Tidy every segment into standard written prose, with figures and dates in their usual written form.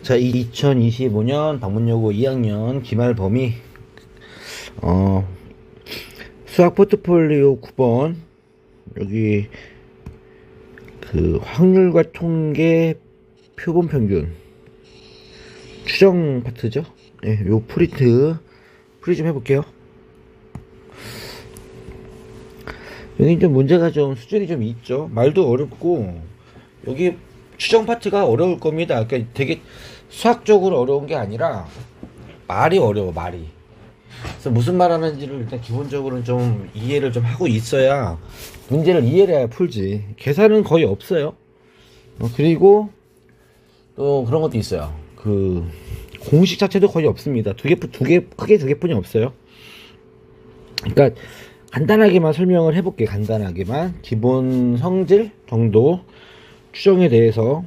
자, 2025년 방문여고 2학년 기말 범위 수학 포트폴리오 9번 여기 그 확률과 통계 표본 평균 추정 파트죠. 네, 요 풀이 좀 해볼게요. 여기 좀 문제가 좀 수준이 좀 있죠. 말도 어렵고 여기 추정 파트가 어려울 겁니다. 그러니까 되게 수학적으로 어려운 게 아니라 말이 어려워, 말이. 그래서 무슨 말 하는지를 일단 기본적으로는 좀 이해를 좀 하고 있어야 문제를 이해를 해야 풀지. 계산은 거의 없어요. 그리고 또 그런 것도 있어요. 그 공식 자체도 거의 없습니다. 크게 두 개뿐이 없어요. 그러니까 간단하게만 설명을 해볼게. 간단하게만 기본 성질 정도 추정에 대해서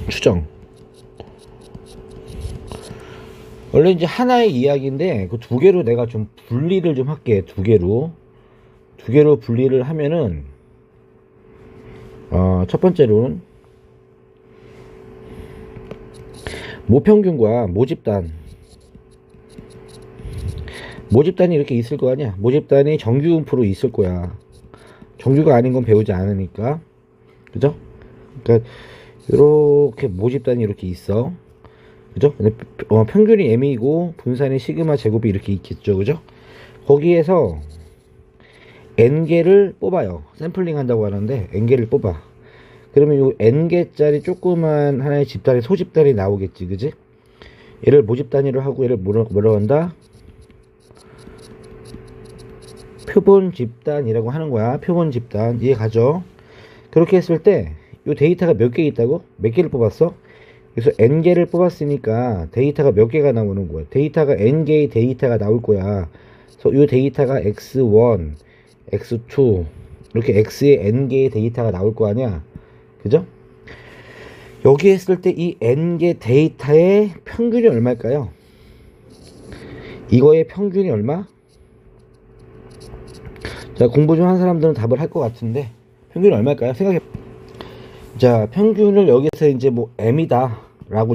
추정. 원래 이제 하나의 이야기인데 그 두 개로 내가 좀 분리를 좀 할게. 두 개로 분리를 하면은 첫 번째로는 모평균과 모집단이 이렇게 있을 거 아니야. 모집단이 정규분포로 있을 거야. 정규가 아닌 건 배우지 않으니까. 그죠? 그러니까 이렇게 모집단이 이렇게 있어. 그죠? 근데 평균이 m이고 분산이 시그마 제곱이 이렇게 있겠죠. 그죠? 거기에서 n개를 뽑아요. 샘플링 한다고 하는데 n개를 뽑아. 그러면 요 n개짜리 조그만 하나의 집단의 소집단이 나오겠지. 그지? 얘를 모집 단위로 하고 얘를 뭐라고 한다? 표본 집단이라고 하는 거야. 표본 집단. 이해 가죠? 그렇게 했을 때 요 데이터가 몇 개 있다고? 몇 개를 뽑았어? 그래서 n개를 뽑았으니까 데이터가 몇 개가 나오는 거야. 데이터가 n개의 데이터가 나올 거야. 그래서 요 데이터가 x1, x2 이렇게 x의 n개의 데이터가 나올 거 아니야. 그죠? 여기 했을 때 이 n개 데이터의 평균이 얼마일까요? 이거의 평균이 얼마? 자, 공부 좀 한 사람들은 답을 할 것 같은데 평균이 얼마일까요? 생각해. 자, 평균을 여기서 이제 뭐 m이다 라고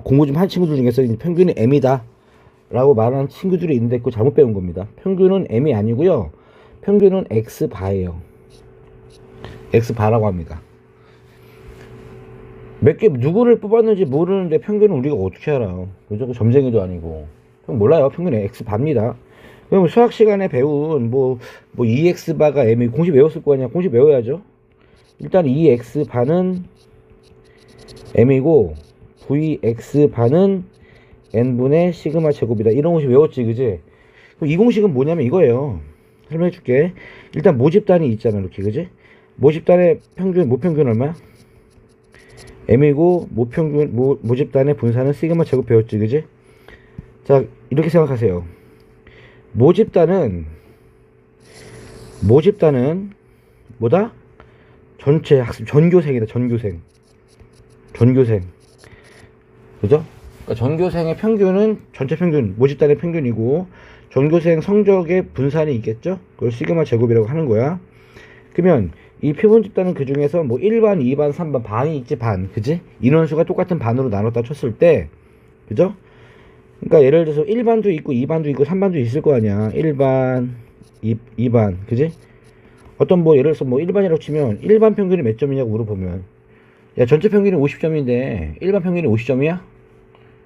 공부 좀 한 친구들 중에서 평균이 m이다 라고 말하는 친구들이 있는데 그거 잘못 배운 겁니다. 평균은 m이 아니고요. 평균은 x바예요. x바라고 합니다. 몇 개 누구를 뽑았는지 모르는데 평균은 우리가 어떻게 알아요? 그죠? 점쟁이도 아니고 몰라요. 평균은 x바입니다. 그럼 수학 시간에 배운 뭐 2x바가 m이 공식 외웠을 거 아니야. 공식 외워야죠. 일단 2x바는 m이고 vx바는 n분의 시그마 제곱이다. 이런 공식 외웠지. 그지? 그럼 이 공식은 뭐냐면 이거예요. 설명해 줄게. 일단 모집단이 있잖아. 이렇게. 그지? 모집단의 평균, 모평균 얼마야? m이고 모집단의 분산은 시그마 제곱 배웠지. 그지? 자, 이렇게 생각하세요. 모집단은 뭐다? 전체 학습 전교생이다. 전교생. 그죠? 그러니까 전교생의 평균은 전체 평균, 모집단의 평균이고 전교생 성적의 분산이 있겠죠? 그걸 시그마 제곱이라고 하는 거야. 그러면 이 표본 집단은 그 중에서 뭐 1반, 2반, 3반, 반이 있지, 반. 그지? 인원수가 똑같은 반으로 나눴다 쳤을 때, 그죠? 그러니까 예를 들어서 1반도 있고 2반도 있고 3반도 있을 거 아니야. 1반, 2반. 그지? 어떤 뭐 예를 들어서 뭐 1반이라고 치면 1반 평균이 몇 점이냐고 물어보면 야, 전체 평균이 50점인데 1반 평균이 50점이야?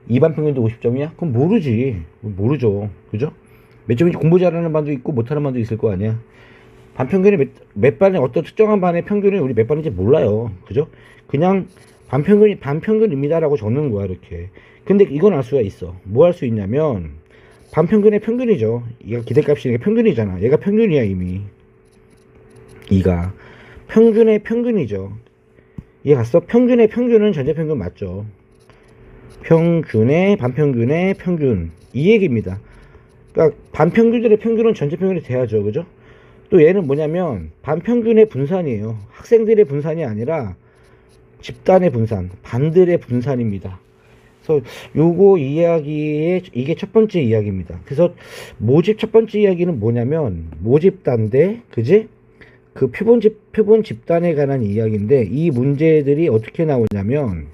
2반 평균도 50점이야? 그럼 모르죠. 그죠? 몇 점인지 공부 잘하는 반도 있고 못하는 반도 있을 거 아니야. 반 평균이 몇 반에 어떤 특정한 반의 평균이 우리 몇 반인지 몰라요. 그죠? 그냥 반 평균입니다라고 적는 거야. 이렇게. 근데 이건 알 수가 있어. 뭐 할 수 있냐면 반 평균의 평균이죠. 얘가 기대값이니까 평균이잖아. 얘가 평균이야. 이미 이가 평균의 평균이죠. 이해 갔어? 평균의 평균은 전체 평균 맞죠? 평균의 반평균의 평균 이 얘기입니다. 그러니까 반평균들의 평균은 전체 평균이 돼야죠. 그죠? 또 얘는 뭐냐면 반평균의 분산이에요. 학생들의 분산이 아니라 집단의 분산, 반들의 분산입니다. 그래서 요거 이야기에 이게 첫 번째 이야기입니다. 그래서 모집 첫 번째 이야기는 뭐냐면 모집단대, 그지? 그 표본 집단에 관한 이야기인데, 이 문제들이 어떻게 나오냐면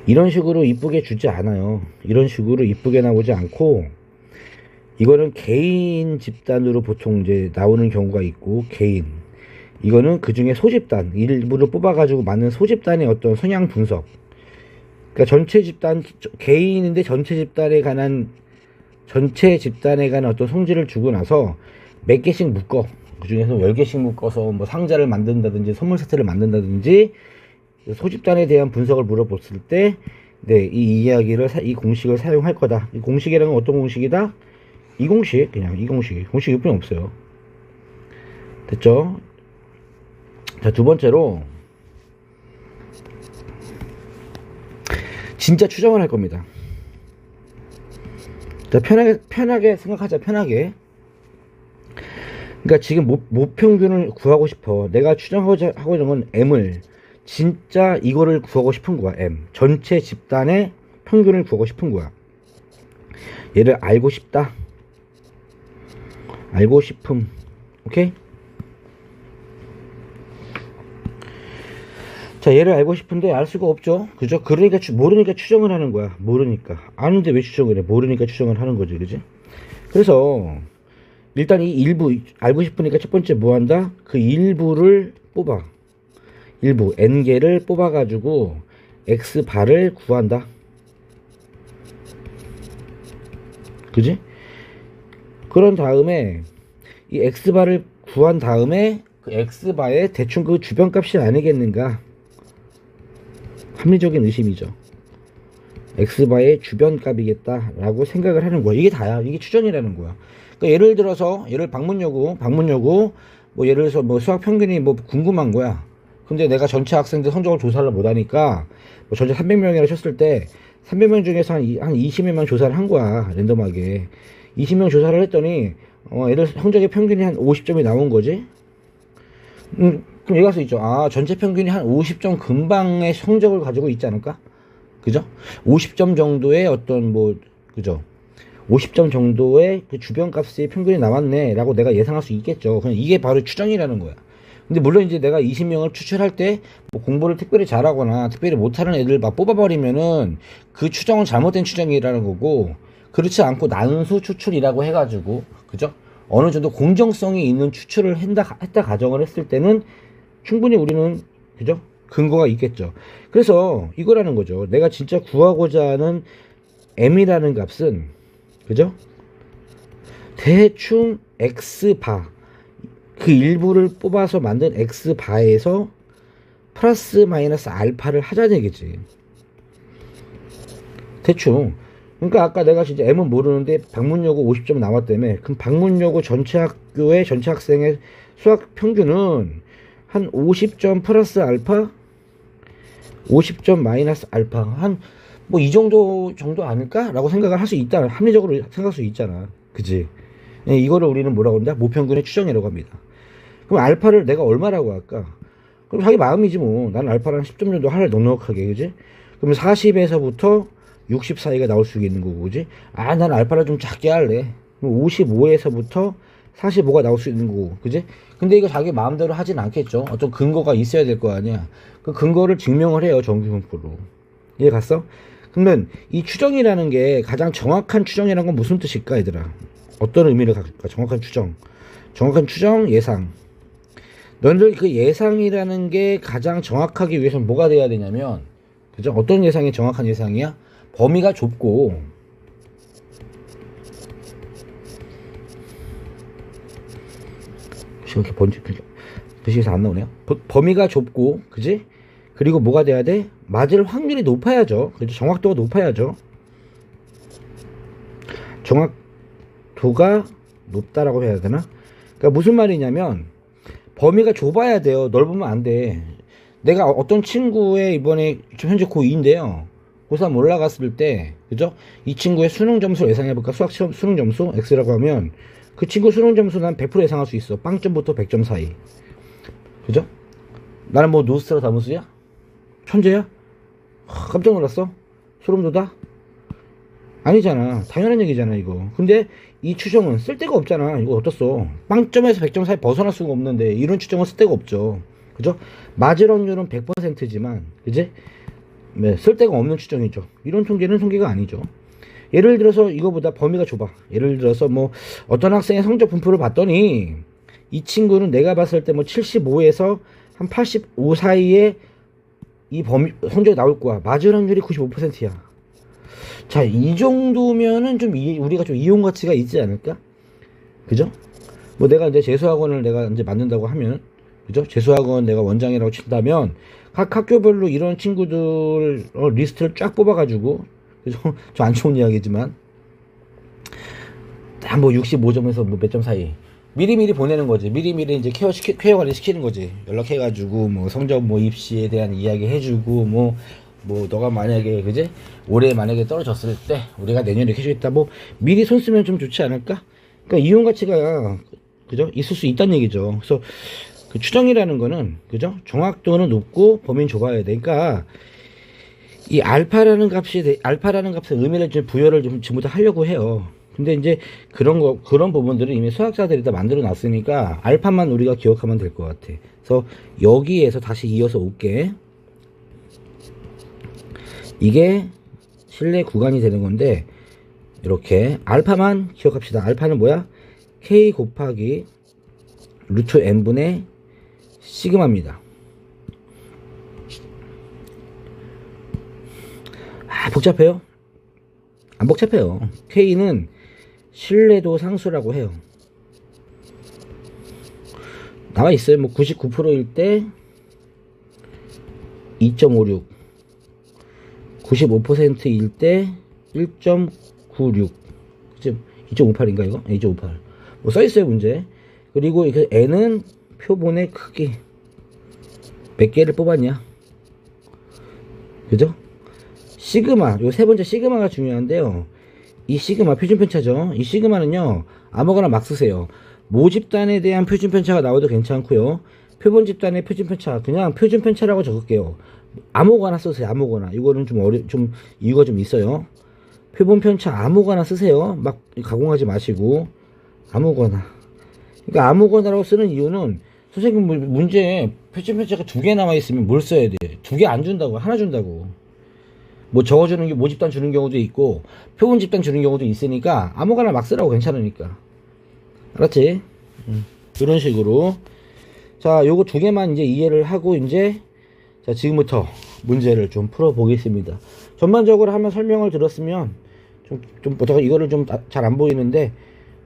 이런 식으로 이쁘게 주지 않아요. 이런 식으로 이쁘게 나오지 않고, 이거는 개인 집단으로 보통 이제 나오는 경우가 있고, 개인, 이거는 그 중에 소집단, 일부를 뽑아가지고 만든 소집단의 어떤 성향 분석. 그러니까 전체 집단, 개인인데 전체 집단에 관한 어떤 성질을 주고 나서 몇 개씩 묶어. 그 중에서 10개씩 묶어서 뭐 상자를 만든다든지 선물 세트를 만든다든지 소집단에 대한 분석을 물어봤을 때, 네, 이 이야기를, 이 공식을 사용할 거다. 이 공식이라는 건 어떤 공식이다? 이 공식, 그냥 이 공식. 공식이 필요 없어요. 됐죠? 자, 두 번째로, 진짜 추정을 할 겁니다. 자, 편하게 생각하자, 편하게. 그러니까 지금 모평균을 구하고 싶어. 내가 추정하고자 하는 건 M을, 진짜 이거를 구하고 싶은 거야. M 전체 집단의 평균을 구하고 싶은 거야. 얘를 알고 싶다. 알고 싶음. 오케이? 자, 얘를 알고 싶은데 알 수가 없죠. 그죠? 그러니까 모르니까 추정을 하는 거야. 모르니까. 아는데 왜 추정을 해? 모르니까 추정을 하는 거지. 그지? 그래서 일단 이 일부 알고 싶으니까 첫 번째 뭐 한다? 그 일부를 뽑아. 일부 n개를 뽑아 가지고 x바를 구한다. 그지? 그런 다음에 이 x바를 구한 다음에 그 x바의 대충 그 주변값이 아니겠는가? 합리적인 의심이죠. x바의 주변값이겠다 라고 생각을 하는 거야. 이게 다야. 이게 추정이라는 거야. 그러니까 예를 들어서 방문여고 뭐 예를 들어서 뭐 수학 평균이 뭐 궁금한 거야. 근데 내가 전체 학생들 성적을 조사를 못하니까 뭐 전체 300명이라 쳤을 때 300명 중에서 한 20명만 조사를 한 거야. 랜덤하게 20명 조사를 했더니 애들 성적의 평균이 한 50점이 나온 거지. 그럼 얘기할 수 있죠. 아, 전체 평균이 한 50점 근방의 성적을 가지고 있지 않을까? 그죠? 50점 정도의 어떤 뭐, 그죠? 50점 정도의 그 주변값의 평균이 나왔네 라고 내가 예상할 수 있겠죠. 그냥 이게 바로 추정이라는 거야. 근데 물론 이제 내가 20명을 추출할 때 뭐 공부를 특별히 잘하거나 특별히 못하는 애들 막 뽑아버리면은 그 추정은 잘못된 추정이라는 거고, 그렇지 않고 난수 추출이라고 해가지고, 그죠? 어느 정도 공정성이 있는 추출을 했다 가정을 했을 때는 충분히 우리는, 그죠? 근거가 있겠죠. 그래서 이거라는 거죠. 내가 진짜 구하고자 하는 m이라는 값은, 그죠? 대충 x바, 그 일부를 뽑아서 만든 x바에서 플러스 마이너스 알파를 하자는 얘기지. 대충. 그러니까 아까 내가 진짜 m은 모르는데 방문여고 50점 나왔다며. 그럼 방문여고 전체 학교의 전체 학생의 수학 평균은 한 50점 플러스 알파, 50점 마이너스 알파, 한 뭐 이 정도 아닐까? 라고 생각을 할 수 있다. 합리적으로 생각할 수 있잖아. 그지? 예, 이거를 우리는 뭐라고 한다? 모평균의 추정이라고 합니다. 그럼 알파를 내가 얼마라고 할까? 그럼 자기 마음이지 뭐. 나는 알파를 한 10점 정도 할래, 넉넉하게. 그지? 그럼 40에서부터 60 사이가 나올 수 있는 거고, 그지? 아, 난 알파를 좀 작게 할래. 그럼 55에서부터 45가 나올 수 있는 거고, 그지? 근데 이거 자기 마음대로 하진 않겠죠. 어떤 근거가 있어야 될 거 아니야. 그 근거를 증명을 해요, 정규분포로. 이해 갔어? 그러면 이 추정이라는 게 가장 정확한 추정이라는 건 무슨 뜻일까, 얘들아? 어떤 의미를 가질까? 정확한 추정, 예상. 너희들 그 예상이라는 게 가장 정확하기 위해서는 뭐가 돼야 되냐면, 그죠? 어떤 예상이 정확한 예상이야? 범위가 좁고, 이렇게 글씨에서 안 나오네요. 범위가 좁고, 그지? 그리고 뭐가 돼야 돼? 맞을 확률이 높아야죠. 그죠? 정확도가 높아야죠. 정확도가 높다라고 해야 되나? 그러니까 무슨 말이냐면, 범위가 좁아야 돼요. 넓으면 안 돼. 내가 어떤 친구의 이번에 현재 고2인데요. 고3 올라갔을 때, 그죠? 이 친구의 수능 점수를 예상해볼까? 수학 시험 수능 점수 X라고 하면, 그 친구 수능 점수 난 100% 예상할 수 있어. 빵점부터 100점 사이. 그죠? 나는 뭐 노스트라다무스야? 천재야? 깜짝 놀랐어? 소름 돋아? 아니잖아. 당연한 얘기잖아, 이거. 근데 이 추정은 쓸데가 없잖아. 이거 어떻소? 빵점에서 100점 사이 벗어날 수가 없는데 이런 추정은 쓸데가 없죠. 그죠? 맞을 확률은 100%지만, 그지? 네, 쓸데가 없는 추정이죠. 이런 통계는 통계가 아니죠. 예를 들어서 이거보다 범위가 좁아. 예를 들어서 뭐 어떤 학생의 성적 분포를 봤더니 이 친구는 내가 봤을 때 뭐 75에서 한 85 사이에 이 범위 성적이 나올 거야. 맞을 확률이 95%야. 자, 이 정도면은 좀 우리가 좀 이용 가치가 있지 않을까? 그죠? 뭐 내가 이제 재수학원을 내가 이제 만든다고 하면, 그죠? 재수학원 내가 원장이라고 친다면 각 학교별로 이런 친구들 리스트를 쫙 뽑아가지고, 그죠? 좀 안 좋은 이야기지만 딱 뭐 65점에서 뭐 몇 점 사이 미리미리 보내는 거지. 미리미리 이제 케어 관리 시키는 거지. 연락해가지고 뭐 성적 뭐 입시에 대한 이야기 해주고 뭐 너가 만약에 그제 올해 만약에 떨어졌을 때 우리가 내년에 이렇게 해주겠다. 뭐 미리 손 쓰면 좀 좋지 않을까? 그러니까 이용 가치가 그죠? 있을 수 있다는 얘기죠. 그래서 그 추정이라는 거는 그죠? 정확도는 높고 범위는 좁아야 돼. 그러니까 이 알파라는 값의 의미를 좀 부여를 좀 전부 다 하려고 해요. 근데 이제 그런 부분들은 이미 수학자들이 다 만들어 놨으니까 알파만 우리가 기억하면 될 것 같아. 그래서 여기에서 다시 이어서 올게. 이게 실내 구간이 되는 건데, 이렇게 알파만 기억합시다. 알파는 뭐야? K 곱하기 루트 n분의 시그마입니다. 아, 복잡해요? 안 복잡해요. K는 신뢰도 상수라고 해요. 나와 있어요. 뭐 99%일 때 2.56, 95%일 때 1.96, 2.58인가 이거? 2.58. 뭐 써있어요 문제. 그리고 그 n은 표본의 크기. 몇 개를 뽑았냐? 그죠? 시그마, 요 세 번째 시그마가 중요한데요. 이 시그마 표준편차죠. 이 시그마는요, 아무거나 막 쓰세요. 모집단에 대한 표준편차가 나와도 괜찮고요. 표본 집단의 표준편차, 그냥 표준편차라고 적을게요. 아무거나 쓰세요. 아무거나. 이거는 좀 이유가 좀 있어요. 표본편차 아무거나 쓰세요. 막 가공하지 마시고 아무거나. 그러니까 아무거나라고 쓰는 이유는 선생님 문제에 표준편차가 2개 남아 있으면 뭘 써야 돼? 2개 안 준다고, 하나 준다고. 뭐 적어주는 게 모집단 주는 경우도 있고 표본 집단 주는 경우도 있으니까 아무거나 막 쓰라고. 괜찮으니까. 알았지? 이런 식으로. 자, 요거 2개만 이제 이해를 하고 이제 자, 지금부터 문제를 좀 풀어 보겠습니다. 전반적으로 한번 설명을 들었으면 좀 이거를 좀 잘 안 보이는데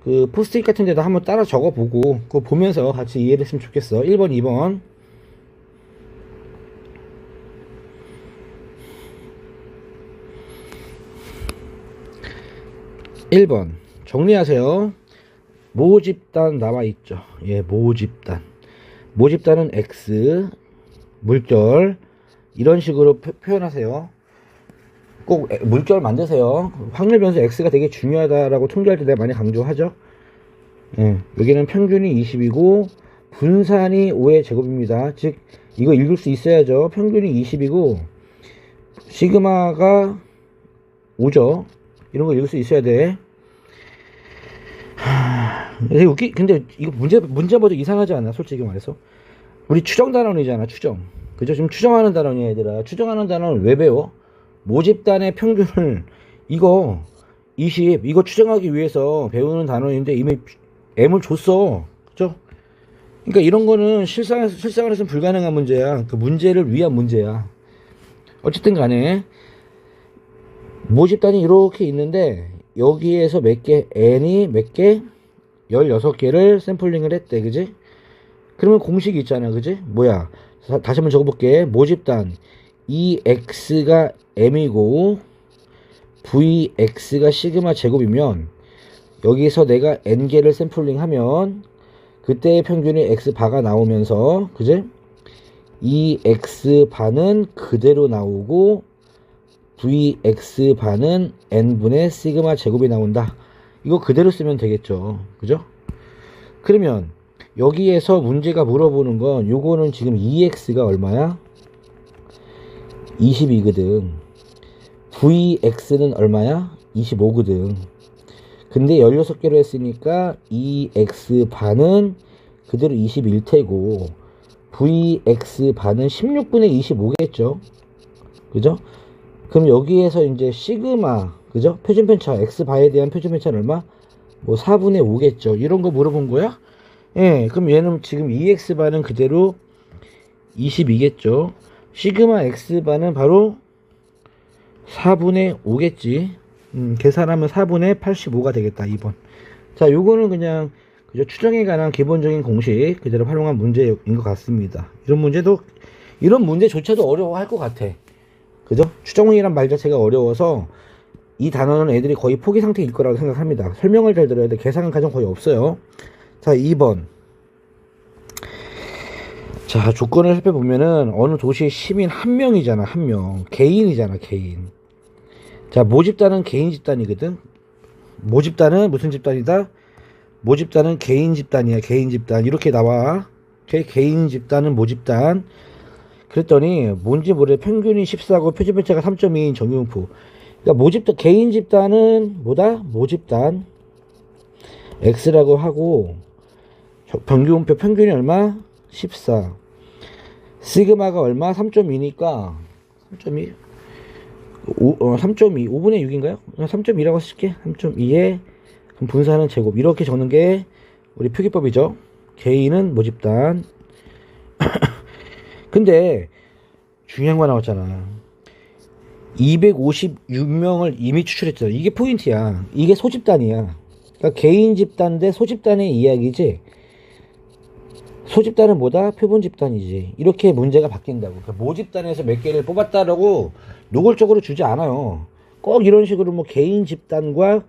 그 포스트잇 같은 데다 한번 따라 적어 보고 그거 보면서 같이 이해를 했으면 좋겠어. 1번 2번 1번 정리하세요. 모집단 나와 있죠. 예, 모집단은 X 물결 이런 식으로 표현하세요. 꼭 물결 만드세요. 확률 변수 X가 되게 중요하다라고 통계할 때 내가 많이 강조하죠. 예, 여기는 평균이 20이고 분산이 5의 제곱입니다. 즉 이거 읽을 수 있어야죠. 평균이 20이고 시그마가 5죠. 이런 거 읽을 수 있어야 돼. 근데 이거 문제 봐도 이상하지 않아? 솔직히 말해서 우리 추정 단원이잖아. 추정. 그죠? 지금 추정하는 단원이야 얘들아. 추정하는 단원을 왜 배워? 모집단의 평균을 이거 20 이거 추정하기 위해서 배우는 단원인데 이미 M을 줬어. 그죠? 그러니까 이런 거는 실생활에서는 불가능한 문제야. 그 문제를 위한 문제야. 어쨌든 간에 모집단이 이렇게 있는데 여기에서 N이 몇 개? 16개를 샘플링을 했대. 그지? 그러면 공식이 있잖아. 그지? 뭐야? 다시 한번 적어볼게. 모집단 EX가 M이고 VX가 시그마 제곱이면 여기서 내가 N개를 샘플링 하면 그때의 평균이 X바가 나오면서 그지? EX바는 그대로 나오고 VX바는 N분의 시그마 제곱이 나온다. 이거 그대로 쓰면 되겠죠. 그죠? 그러면 여기에서 문제가 물어보는 건 요거는 지금 EX가 얼마야? 20이거든. VX는 얼마야? 25거든. 근데 16개로 했으니까 EX 반은 그대로 21태고 VX 반은 16분의 25겠죠. 그죠? 그럼 여기에서 이제 시그마, 그죠? 표준편차, X바에 대한 표준편차는 얼마? 뭐 4분의 5겠죠. 이런 거 물어본 거야? 예, 그럼 얘는 지금 EX반은 그대로 22겠죠. 시그마 X반은 바로 4분의 5겠지. 계산하면 4분의 85가 되겠다. 2번. 자, 요거는 그냥 그죠? 추정에 관한 기본적인 공식 그대로 활용한 문제인 것 같습니다. 이런 문제조차도 어려워할 것 같아. 그죠? 추정이란 말 자체가 어려워서 이 단어는 애들이 거의 포기 상태일 거라고 생각합니다. 설명을 잘 들어야 돼. 계산은 가장 거의 없어요. 자, 2번. 자, 조건을 살펴보면은 어느 도시의 시민 한 명이잖아. 한 명. 개인이잖아. 개인. 자, 모집단은 개인 집단이거든. 모집단은 무슨 집단이다? 모집단은 개인 집단이야. 개인 집단. 이렇게 나와. 개인 집단은 모집단. 그랬더니 뭔지 모르게 평균이 14고 표준편차가 3.2인 정규분포. 그러니까 개인 집단은 뭐다? 모집단 X라고 하고 정규분포 평균이 얼마? 14. 시그마가 얼마? 3.2니까 3.2 3.2 5분의 6인가요? 3.2라고 쓸게. 3.2에 분사하는 제곱. 이렇게 적는 게 우리 표기법이죠. 개인은 모집단. 근데 중요한 거 나왔잖아. 256명을 이미 추출했잖아. 이게 포인트야. 이게 소집단이야. 그러니까 개인 집단 대 소집단의 이야기지. 소집단은 뭐다? 표본 집단이지. 이렇게 문제가 바뀐다고. 그러니까 모집단에서 몇 개를 뽑았다라고 노골적으로 주지 않아요. 꼭 이런 식으로 뭐 개인 집단과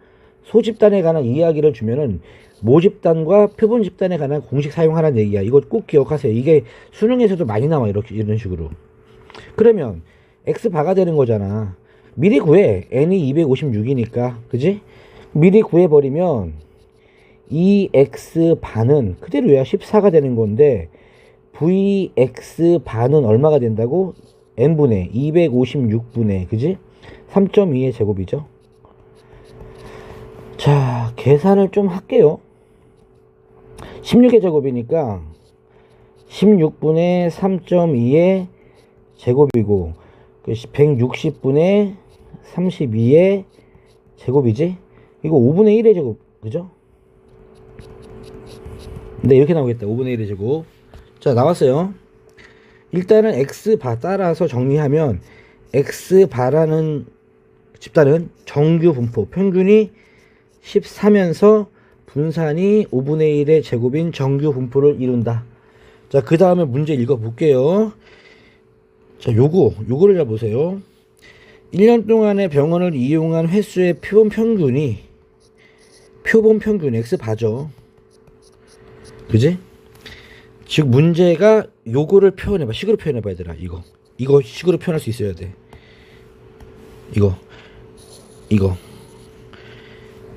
소집단에 관한 이야기를 주면은 모집단과 표본 집단에 관한 공식 사용하라는 얘기야. 이거 꼭 기억하세요. 이게 수능에서도 많이 나와. 이런 식으로. 그러면 X바가 되는 거잖아. 미리 구해. N이 256이니까. 그지? 미리 구해버리면 EX반은 그대로야. 14가 되는 건데 VX반은 얼마가 된다고? N분의 256분의 그지? 3.2의 제곱이죠. 자, 계산을 좀 할게요. 16의 제곱이니까 16분의 3.2의 제곱이고 160분의 32의 제곱이지? 이거 5분의 1의 제곱, 그죠? 네, 이렇게 나오겠다. 5분의 1의 제곱. 자, 나왔어요. 일단은 X바 따라서 정리하면 X바라는 집단은 정규 분포 평균이 14면서 분산이 5분의 1의 제곱인 정규 분포를 이룬다. 자, 그 다음에 문제 읽어볼게요. 자, 요거를 잘 보세요. 1년 동안에 병원을 이용한 횟수의 표본 평균 X바죠. 그지? 즉 문제가 요거를 표현해봐. 식으로 표현해봐 얘들아. 이거 식으로 표현할 수 있어야 돼. 이거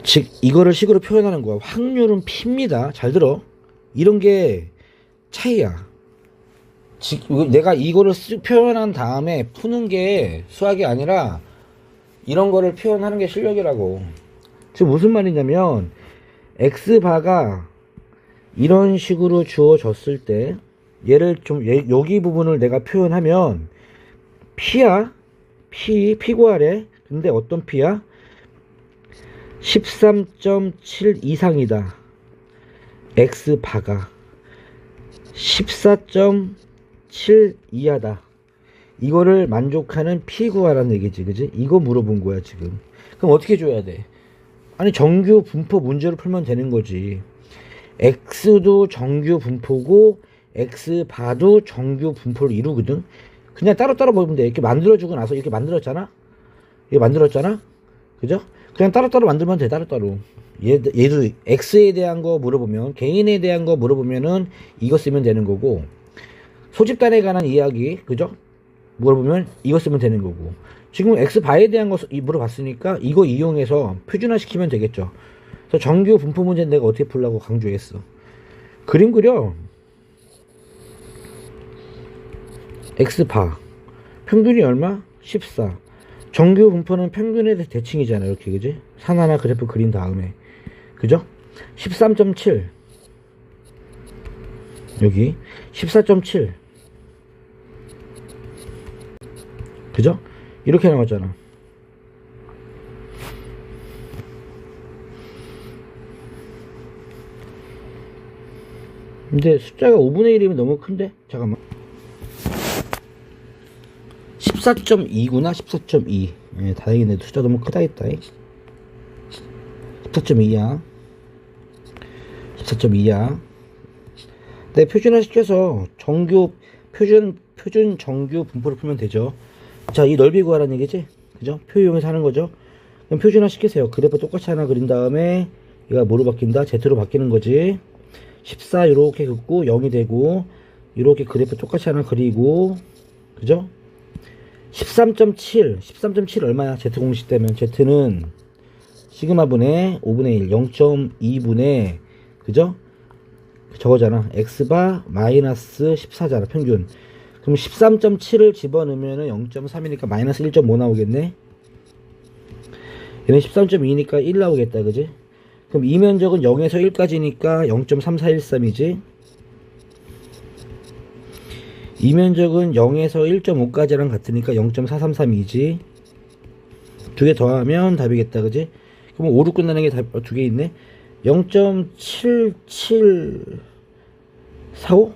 즉 이거를 식으로 표현하는 거야. 확률은 P입니다. 잘 들어. 이런 게 차이야. 즉 내가 이거를 표현한 다음에 푸는 게 수학이 아니라 이런 거를 표현하는 게 실력이라고. 즉 무슨 말이냐면 X바가 이런 식으로 주어졌을 때 얘를 좀 여기 부분을 내가 표현하면 P야. P 구하래. 근데 어떤 P야? 13.7 이상이다. X바가 14.7 이하다. 이거를 만족하는 P 구하라는 얘기지. 그지? 이거 물어본 거야 지금. 그럼 어떻게 줘야 돼? 아니 정규 분포 문제로 풀면 되는 거지. X도 정규 분포고 X바도 정규 분포를 이루거든. 그냥 따로따로 보면 돼. 이렇게 만들어주고 나서 이렇게 만들었잖아. 그죠? 그냥 따로따로 만들면 돼. 따로따로. 얘도 X에 대한 거 물어보면, 개인에 대한 거 물어보면은 이거 쓰면 되는 거고, 소집단에 관한 이야기, 그죠? 물어보면 이거 쓰면 되는 거고. 지금 X바에 대한 거 물어봤으니까 이거 이용해서 표준화 시키면 되겠죠. 그래서 정규 분포 문제는 내가 어떻게 풀라고 강조했어. 그림 그려. X바 평균이 얼마? 14. 정규 분포는 평균의 대칭이잖아. 이렇게, 그지? 산 하나 그래프 그린 다음에, 그죠? 13.7 여기 14.7 그죠? 이렇게 나왔잖아. 근데 숫자가 5분의 1이면 너무 큰데? 잠깐만. 14.2구나. 14.2. 예, 다행이네. 숫자 너무 크다 했다. 14.2야. 14.2야. 네, 표준화 시켜서 표준 정규 분포를 풀면 되죠. 자, 이 넓이 구하라는 얘기지? 그죠? 표 이용해서 하는 거죠. 그럼 표준화 시키세요. 그래프 똑같이 하나 그린 다음에 얘가 뭐로 바뀐다? Z로 바뀌는 거지. 14 요렇게 긋고 0이 되고, 요렇게 그래프 똑같이 하나 그리고, 그죠? 13.7 얼마야? Z 공식 되면 Z는 시그마분의 5분의 1 0.2분의 그죠? 저거잖아. X바 마이너스 14잖아. 평균. 그럼 13.7을 집어넣으면 0.3이니까 마이너스 1.5 나오겠네. 얘는 13.2니까 1 나오겠다. 그지? 그럼 이 면적은 0에서 1까지니까 0.3413이지. 이 면적은 0에서 1.5까지랑 같으니까 0.433이지. 두 개 더하면 답이겠다. 그지? 그럼 5로 끝나는 게 두 개 있네. 0.7745?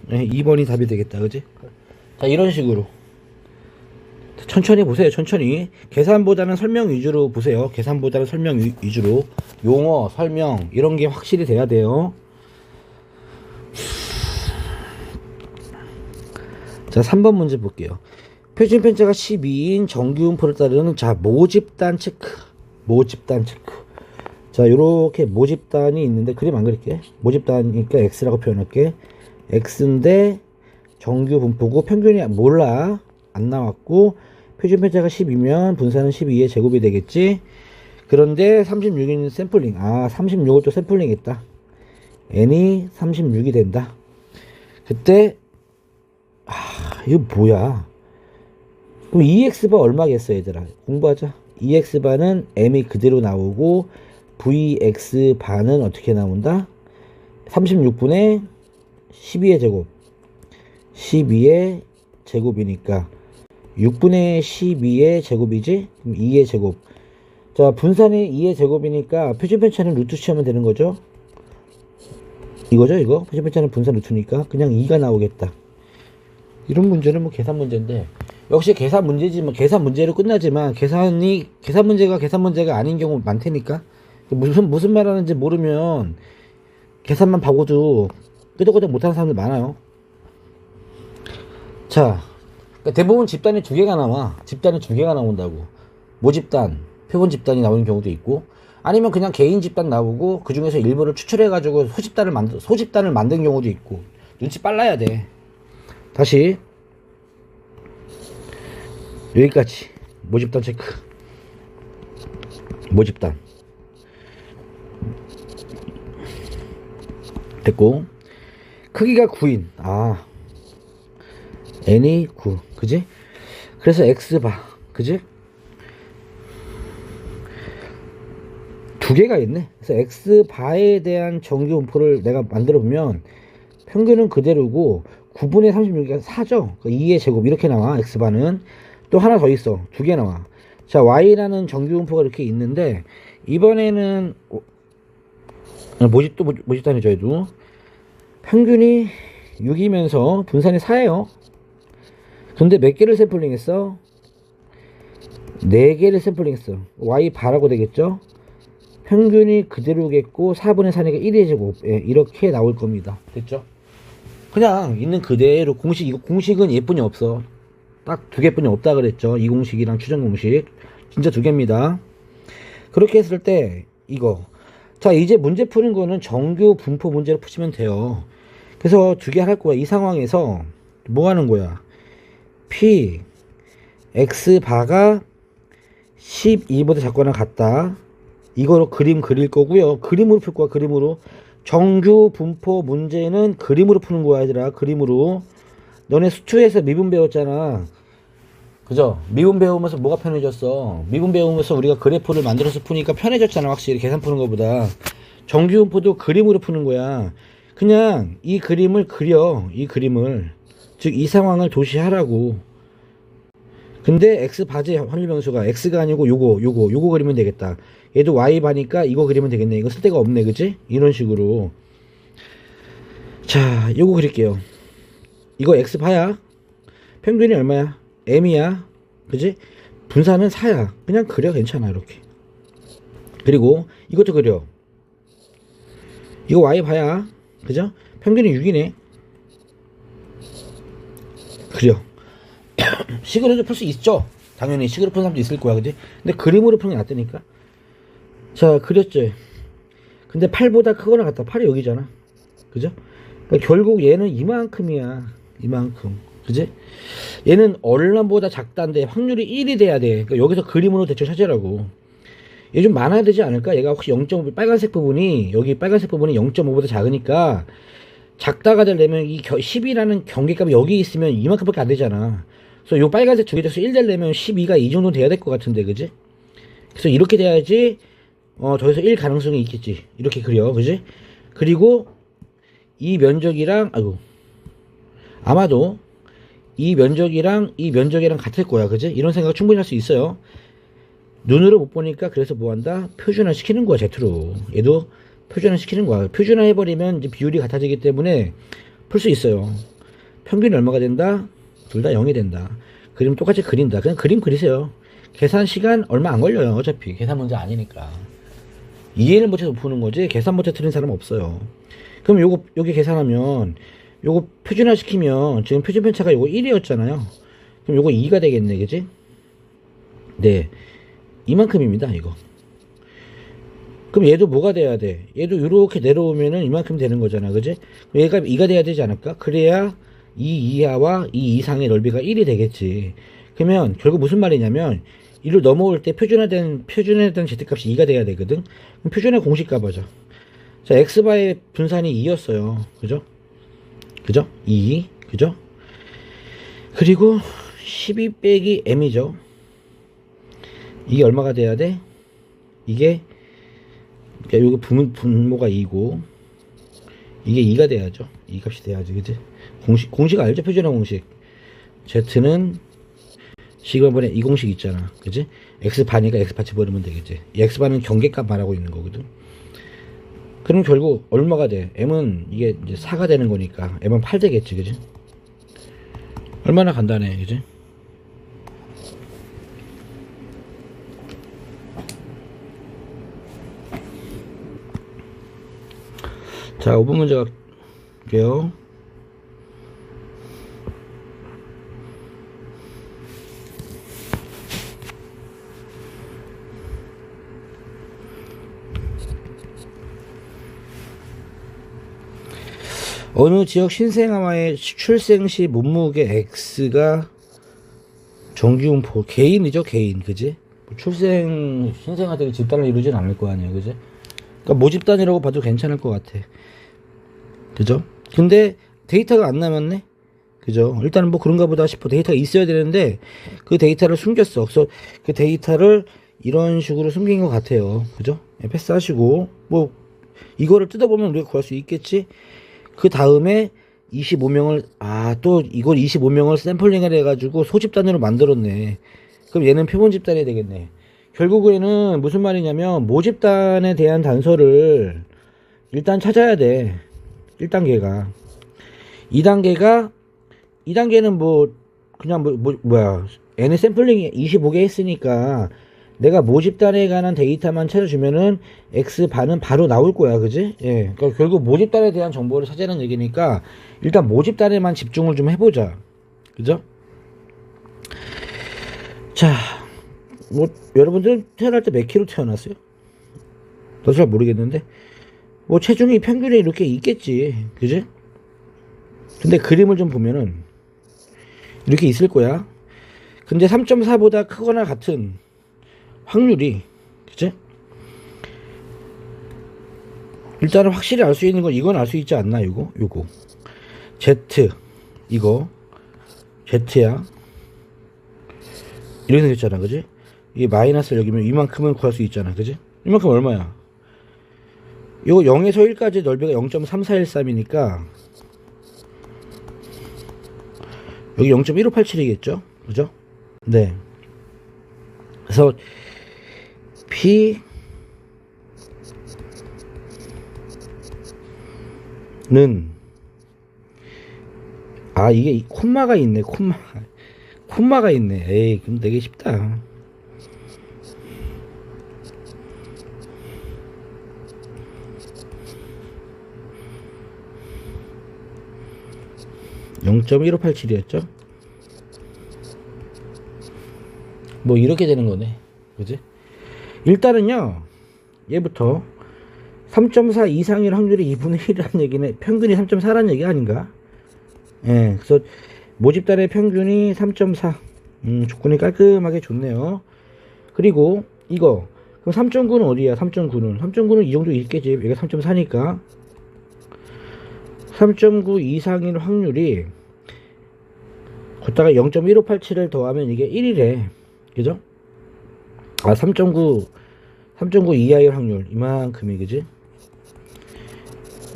네, 2번이 답이 되겠다. 그지? 자, 이런 식으로 천천히 보세요. 천천히. 계산보다는 설명 위주로 보세요. 계산보다는 설명 위주로. 용어, 설명 이런 게 확실히 돼야 돼요. 자, 3번 문제 볼게요. 표준 편차가 12인 정규분포를 따르는 자 모집단 체크. 자, 요렇게 모집단이 있는데 그림 안 그릴게. 모집단이니까 X라고 표현할게. X인데 정규 분포고 평균이 몰라. 안 나왔고 표준 편차가 12면 분산은 12의 제곱이 되겠지. 그런데 36인 샘플링. 36을 또 샘플링 했다. n이 36이 된다. 그때 이거 뭐야? 그럼 EX바 얼마겠어 얘들아? 공부하자. EX바는 m이 그대로 나오고 VX바는 어떻게 나온다? 36분의 12의 제곱 12의 제곱이니까 6분의 12의 제곱이지? 그럼 2의 제곱. 자, 분산이 2의 제곱이니까 표준 편차는 루트 취하면 되는 거죠? 이거죠, 이거? 표준 편차는 분산 루트니까 그냥 2가 나오겠다. 이런 문제는 뭐 계산 문제인데, 역시 계산 문제지만, 계산 문제로 끝나지만, 계산 문제가 아닌 경우 많다니까? 무슨 말 하는지 모르면, 계산만 봐고도 끄덕끄덕 못하는 사람들 많아요. 자, 그러니까 대부분 집단이 두 개가 나와. 집단이 두 개가 나온다고. 모집단, 표본 집단이 나오는 경우도 있고, 아니면 그냥 개인 집단 나오고, 그 중에서 일부를 추출해가지고 소집단을 만든 경우도 있고, 눈치 빨라야 돼. 다시 여기까지 모집단 체크. 모집단 됐고, 크기가 9인 n이 9 그지? 그래서 x바 그지? 두 개가 있네. 그래서 x바에 대한 정규 분포를 내가 만들어 보면 평균은 그대로고 9분의 36이가 4죠. 2의 제곱 이렇게 나와. x바는 또 하나 더 있어. 두 개 나와. 자, y라는 정규 분포가 이렇게 있는데 이번에는 모집단이죠. 얘도 평균이 6이면서 분산이 4예요. 근데 몇 개를 샘플링 했어? 4개를 샘플링 했어. y 바라고 되겠죠. 평균이 그대로겠고 4분의 4니까 1의 제곱. 이렇게 나올 겁니다. 됐죠? 그냥 있는 그대로 공식은 예쁜이 없어. 딱 두 개뿐이 없다 그랬죠. 이 공식이랑 추정 공식 진짜 두 개입니다. 그렇게 했을 때 이거, 자, 이제 문제 푸는 거는 정규 분포 문제를 푸시면 돼요. 그래서 두 개 할 거야. 이 상황에서 뭐 하는 거야? P X 바가 12보다 작거나 같다. 이거로 그림 그릴 거고요. 그림으로 풀 거야. 그림으로. 정규 분포 문제는 그림으로 푸는 거야, 얘들아. 그림으로. 너네 수투에서 미분 배웠잖아. 그죠? 미분 배우면서 뭐가 편해졌어? 미분 배우면서 우리가 그래프를 만들어서 푸니까 편해졌잖아. 확실히 계산 푸는 것보다. 정규분포도 그림으로 푸는 거야. 그냥 이 그림을 그려. 이 그림을. 즉 이 상황을 도시하라고. 근데 x 바지 확률 변수가 x가 아니고 요거 그리면 되겠다. 얘도 y 바니까 이거 그리면 되겠네. 이거 쓸 데가 없네. 그지? 이런 식으로. 자, 요거 그릴게요. 이거 x 바야. 평균이 얼마야? m이야. 그지? 분산은 4야. 그냥 그려. 괜찮아. 이렇게. 그리고 이것도 그려. 이거 y 봐야. 그죠? 평균이 6이네. 그려. 식으로도 풀 수 있죠. 당연히 식으로 푸는 사람도 있을 거야. 그지? 근데 그림으로 푸는 게 낫다니까. 자, 그렸죠. 근데 8보다 크거나 같다. 8이 여기잖아. 그죠? 그러니까 결국 얘는 이만큼이야. 이만큼. 그지? 얘는 얼람보다 작다인데 확률이 1이 돼야 돼. 그러니까 여기서 그림으로 대충 찾으라고. 얘 좀 많아야 되지 않을까? 얘가 혹시 0.5, 빨간색 부분이, 여기 빨간색 부분이 0.5보다 작으니까, 작다가 되려면 이 10이라는 경계값이 여기 있으면 이만큼밖에 안 되잖아. 그래서 요 빨간색 두 개 중에서 1 되려면 12가 이 정도 돼야 될 것 같은데, 그지? 그래서 이렇게 돼야지, 저기서 1 가능성이 있겠지. 이렇게 그려, 그지? 그리고 이 면적이랑, 아마도 이 면적이랑 같을 거야, 그지? 이런 생각 충분히 할 수 있어요. 눈으로 못 보니까 그래서 뭐 한다? 표준화 시키는 거야, Z로. 얘도 표준화 시키는 거야. 표준화 해버리면 이제 비율이 같아지기 때문에 풀 수 있어요. 평균이 얼마가 된다? 둘 다 0이 된다. 그림 똑같이 그린다. 그냥 그림 그리세요. 계산 시간 얼마 안 걸려요. 어차피 계산 문제 아니니까. 이해를 못해서 푸는 거지 계산 못해 틀린 사람 없어요. 그럼 요게 계산하면 요거 표준화 시키면 지금 표준 편차가 요거 1이었잖아요. 그럼 요거 2가 되겠네, 그지? 네. 이만큼입니다, 이거. 그럼 얘도 뭐가 돼야 돼? 얘도 이렇게 내려오면은 이만큼 되는 거잖아, 그지? 얘가 2가 돼야 되지 않을까? 그래야 이 이하와 이 이상의 넓이가 1이 되겠지. 그러면 결국 무슨 말이냐면 이로 넘어올 때 표준화된 z값이 2가 돼야 되거든. 그럼 표준화 공식 가보자. 자, x바의 분산이 2였어요, 그죠? 2, 그죠? 그리고 12 빼기 m이죠. 이게 얼마가 돼야 돼? 이게, 그러니까 요거 분모가 2고, 이게 2가 돼야죠. 이 값이 돼야지, 그지? 공식 알죠? 표준화 공식. Z는 시그마분의 이 공식 있잖아. 그지? X반이니까 X반 집어넣으면 되겠지. 이 X반은 경계값 말하고 있는 거거든. 그럼 결국 얼마가 돼? M은 이게 이제 4가 되는 거니까 M은 8 되겠지, 그지? 얼마나 간단해, 그지? 자, 5번 문제 갈게요. 어느 지역 신생아와의 출생 시 몸무게 X가 정규분포 개인이죠, 개인. 그지? 신생아들이 집단을 이루진 않을 거 아니에요, 그지? 그러니까 모집단이라고 봐도 괜찮을 것 같아. 그죠? 근데 데이터가 안 남았네? 그죠? 일단은 뭐 그런가 보다 싶어. 데이터가 있어야 되는데 그 데이터를 숨겼어. 그래서 그 데이터를 이런 식으로 숨긴 것 같아요. 그죠? 패스하시고, 뭐 이거를 뜯어보면 우리가 구할 수 있겠지? 그 다음에 25명을, 또 이걸 25명을 샘플링을 해가지고 소집단으로 만들었네. 그럼 얘는 표본 집단이 되겠네. 결국에는 무슨 말이냐면 모집단에 대한 단서를 일단 찾아야 돼. 1단계가. 2단계는 뭐 그냥 뭐야 N의 샘플링이 25개 했으니까 내가 모집단에 관한 데이터만 찾아주면은 X반은 바로 나올 거야, 그지? 예. 그러니까 결국 모집단에 대한 정보를 찾아내는 얘기니까 일단 모집단에만 집중을 좀 해보자. 그죠? 자, 뭐 여러분들 태어날 때 몇 킬로 태어났어요? 더 잘 모르겠는데 뭐 체중이 평균에 이렇게 있겠지, 그지? 근데 그림을 좀 보면은 이렇게 있을 거야. 근데 3.4보다 크거나 같은 확률이, 그치? 일단은 확실히 알 수 있는 건 이건 알 수 있지 않나? 요거 Z 이거 Z야. 이렇게 생겼잖아, 그지? 이게 마이너스 여기면 이만큼은 구할 수 있잖아, 그지? 이만큼 얼마야? 이거 0에서 1까지 넓이가 0.3413이니까 여기 0.1587이겠죠? 그죠? 네. 그래서 P는 이게 콤마가 있네. 콤마가 있네. 에이, 그럼 되게 쉽다. (0.1587이었죠) 뭐 이렇게 되는 거네, 그지? 일단은요, 얘부터 3.4 이상일 확률이 2분의 1이라는 얘기는 평균이 3.4라는 얘기 아닌가? 예, 그래서 모집단의 평균이 3.4. 조건이 깔끔하게 좋네요. 그리고 이거 그럼 3.9는 어디야? 3.9는 이 정도 있겠지. 얘가 3.4니까 3.9 이상일 확률이 걷다가 0.1587을 더하면 이게 1이래. 그죠? 3.9 이하일 확률 이만큼이, 그지?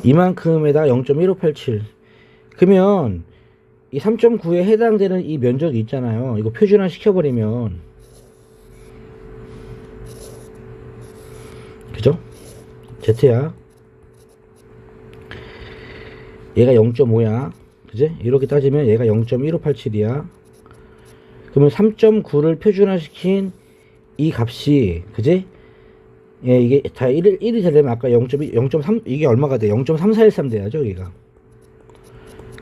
이만큼에다 0.1587. 그러면 이 3.9에 해당되는 이 면적이 있잖아요. 이거 표준화 시켜버리면, 그죠? Z야. 얘가 0.5야. 그지? 이렇게 따지면 얘가 0.1587이야. 그러면 3.9를 표준화시킨 이 값이, 그지? 예, 이게 다 1이 되려면 아까 0.3, 이게 얼마가 돼? 0.3413 돼야죠, 얘가.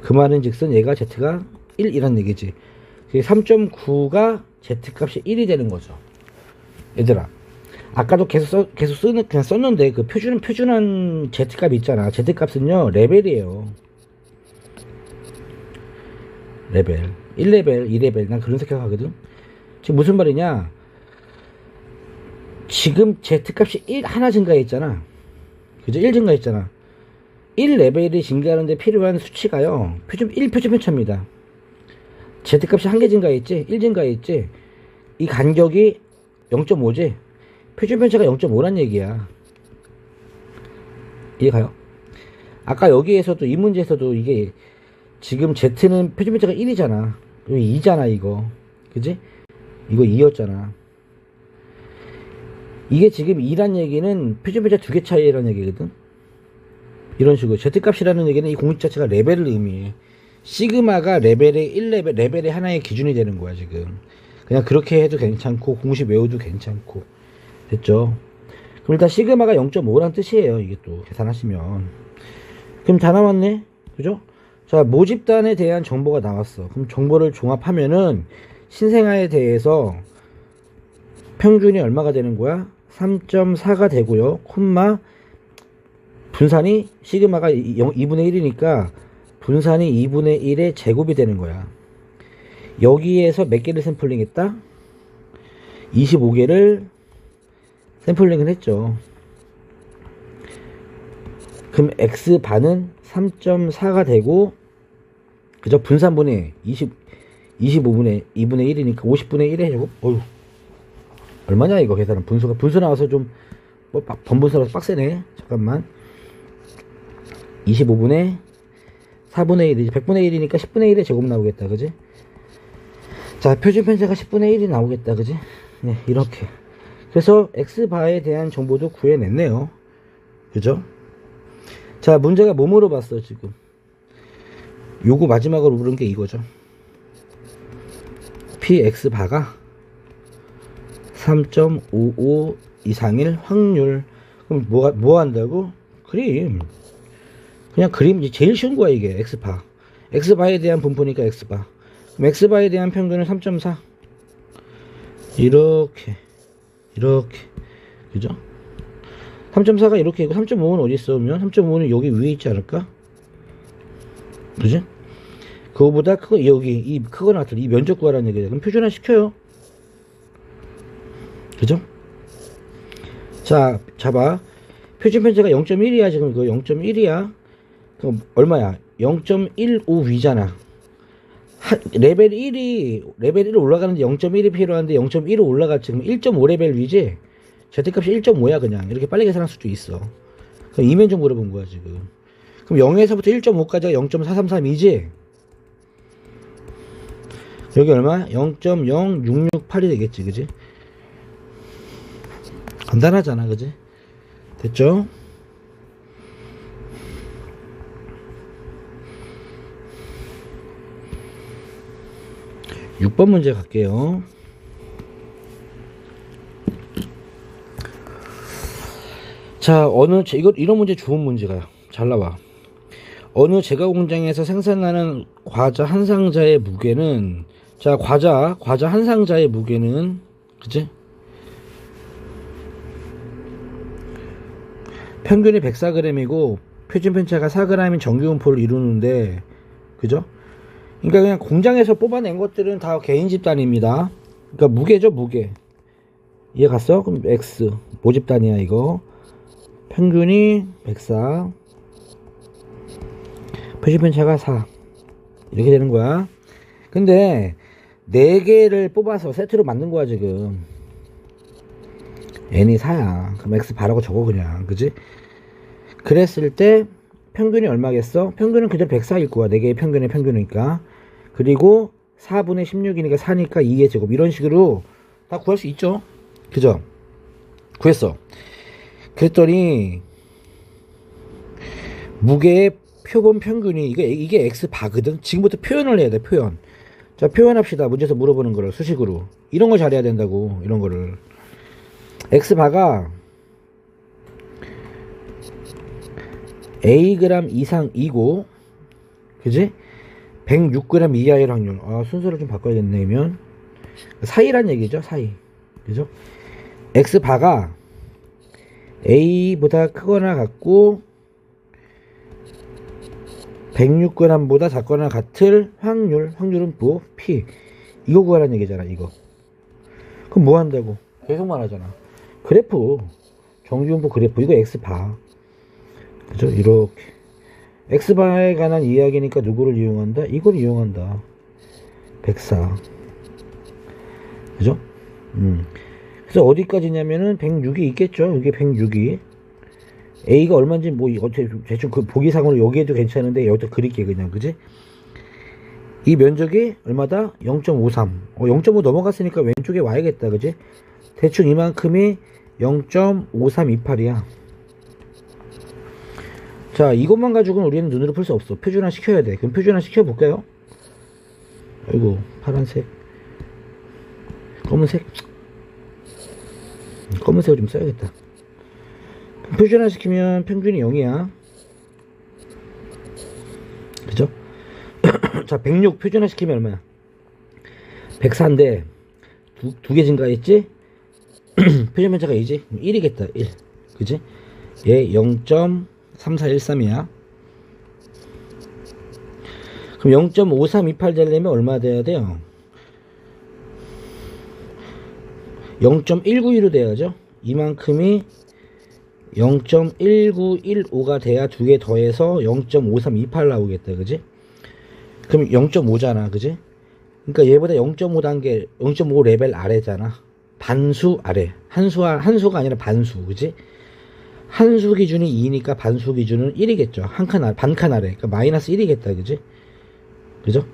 그 말은 즉슨 얘가 Z가 1이란 얘기지. 3.9가 Z값이 1이 되는 거죠. 얘들아, 아까도 계속 그냥 썼는데, 그 표준한 Z값 있잖아. Z값은요, 레벨이에요. 레벨. 1레벨, 2레벨. 난 그런 생각하거든. 지금 무슨 말이냐? 지금 Z값이 1 하나 증가했잖아. 그죠? 1 증가했잖아. 1레벨이 증가하는데 필요한 수치가요, 1표준편차입니다. Z값이 1개 증가했지? 1 증가했지? 이 간격이 0.5지? 표준편차가 0.5란 얘기야. 이해가요? 아까 여기에서도, 이 문제에서도 이게 지금 Z는 표준편차가 1이잖아. 여기 2잖아, 이거. 그지? 이거 2였잖아. 이게 지금 2란 얘기는 표준편차 2개 차이라는 얘기거든. 이런 식으로 Z값이라는 얘기는 이 공식 자체가 레벨을 의미해. 시그마가 레벨의 1레벨, 레벨의 하나의 기준이 되는 거야, 지금. 그냥 그렇게 해도 괜찮고, 공식 외워도 괜찮고. 됐죠? 그럼 일단 시그마가 0.5란 뜻이에요, 이게 또 계산하시면. 그럼 다 나왔네? 그죠? 자, 모집단에 대한 정보가 나왔어. 그럼 정보를 종합하면은 신생아에 대해서 평균이 얼마가 되는 거야? 3.4가 되고요. 콤마 분산이 시그마가 2분의 1이니까 분산이 2분의 1의 제곱이 되는 거야. 여기에서 몇 개를 샘플링 했다? 25개를 샘플링을 했죠. 그럼 X반은 3.4가 되고, 그죠? 분산분의 25분의 2분의 1이니까 50분의 1의 제곱? 어휴, 얼마냐 이거 계산은. 분수 나와서 좀 번분수라서 빡세네. 잠깐만. 25분의 4분의 1이지. 100분의 1이니까 10분의 1의 제곱 나오겠다, 그지? 자, 표준편차가 10분의 1이 나오겠다, 그지? 네, 이렇게. 그래서 X바에 대한 정보도 구해냈네요. 그죠? 자, 문제가 뭐 물어봤어, 지금? 요거 마지막으로 물은 게 이거죠. PX바가 3.55 이상일 확률. 그럼 뭐 한다고? 그림. 그냥 그림, 제일 쉬운 거야, 이게. X바. X바에 대한 분포니까 X바. 그럼 X바에 대한 평균은 3.4. 이렇게. 그죠? 3.4가 이렇게 있고, 3.5는 어디 있어? 그러면 3.5는 여기 위에 있지 않을까? 그죠? 그거보다 크고, 이 크거 나왔더니 이 면적 구하라는 얘기죠. 그럼 표준화 시켜요. 그죠? 자, 잡아. 표준편차가 0.1이야, 지금. 이거 0.1이야. 그럼 얼마야? 0.15위잖아. 레벨 1 올라가는데 0.1이 필요한데 0.1로 올라갔지. 그럼 1.5레벨 위지? 제트값이 1.5야, 그냥. 이렇게 빨리 계산할 수도 있어. 그럼 이면적 물어본 거야, 지금. 그럼 0에서부터 1.5까지가 0.433이지? 여기 얼마? 0.0668이 되겠지, 그지? 간단하잖아, 그지? 됐죠? 6번 문제 갈게요. 자, 이런 문제 좋은 문제가요. 잘 나와. 어느 제과 공장에서 생산하는 과자 한 상자의 무게는, 자, 과자 한 상자의 무게는, 그치? 평균이 104g이고, 표준 편차가 4g인 정규분포를 이루는데, 그죠? 그러니까 그냥 공장에서 뽑아낸 것들은 다 개인 집단입니다. 그러니까 무게죠, 무게. 이해 갔어? 그럼 X 모집단이야 이거. 평균이 104, 표시편차가 4 이렇게 되는 거야. 근데 4개를 뽑아서 세트로 만든 거야 지금. n이 4야. 그럼 X 바라고 적어 그냥, 그지? 그랬을 때 평균이 얼마겠어? 평균은 그대로 104일 거야. 4개의 평균의 평균이니까. 그리고 4분의 16이니까 4니까 2의 제곱. 이런 식으로 다 구할 수 있죠. 그죠? 구했어. 그랬더니 무게의 표본 평균이 이게 X 바거든. 지금부터 표현을 해야 돼. 표현. 자, 표현합시다. 문제에서 물어보는 거를 수식으로. 이런 걸 잘해야 된다고. 이런 거를. X 바가 Ag 이상이고, 그지? 106g 이하일 확률. 아, 순서를 좀 바꿔야겠네. 그러면 사이란 얘기죠. 사이. 그죠? X 바가 A보다 크거나 같고 106g보다 작거나 같을 확률은 뭐? P. 이거 구하라는 얘기잖아, 이거. 그럼 뭐 한다고? 계속 말하잖아. 그래프. 정규분포 그래프. 이거 X바. 그죠? 이렇게. X바에 관한 이야기니까 누구를 이용한다? 이걸 이용한다. 104. 그죠? 그래서 어디까지냐면은 106이 있겠죠? 이게 106이. A가 얼마인지 뭐, 대충 그 보기상으로 여기에도 괜찮은데 여기다 그릴게, 그냥. 그지? 이 면적이 얼마다? 0.53. 0.5 넘어갔으니까 왼쪽에 와야겠다. 그지? 대충 이만큼이 0.5328이야. 자, 이것만 가지고는 우리는 눈으로 풀 수 없어. 표준화 시켜야 돼. 그럼 표준화 시켜볼까요? 아이고, 파란색. 검은색. 검은색을 좀 써야겠다. 표준화 시키면 평균이 0이야. 그죠? 자, 106 표준화 시키면 얼마야? 104인데 두 개 증가했지? 표준 편차가 2지? 1이겠다. 1. 그지? 얘 0.3413이야. 그럼 0.5328 되려면 얼마 돼야 돼요? 0.192로 돼야죠. 이만큼이 0.1915가 돼야 두 개 더해서 0.5328 나오겠다. 그지? 그럼 0.5잖아. 그지? 그러니까 얘보다 0.5단계, 0.5 레벨 아래잖아. 반수 아래. 한수가 아니라 반수. 그지? 한수 기준이 2니까 반수 기준은 1이겠죠. 반칸 아래. 그러니까 마이너스 1이겠다. 그지? 그죠?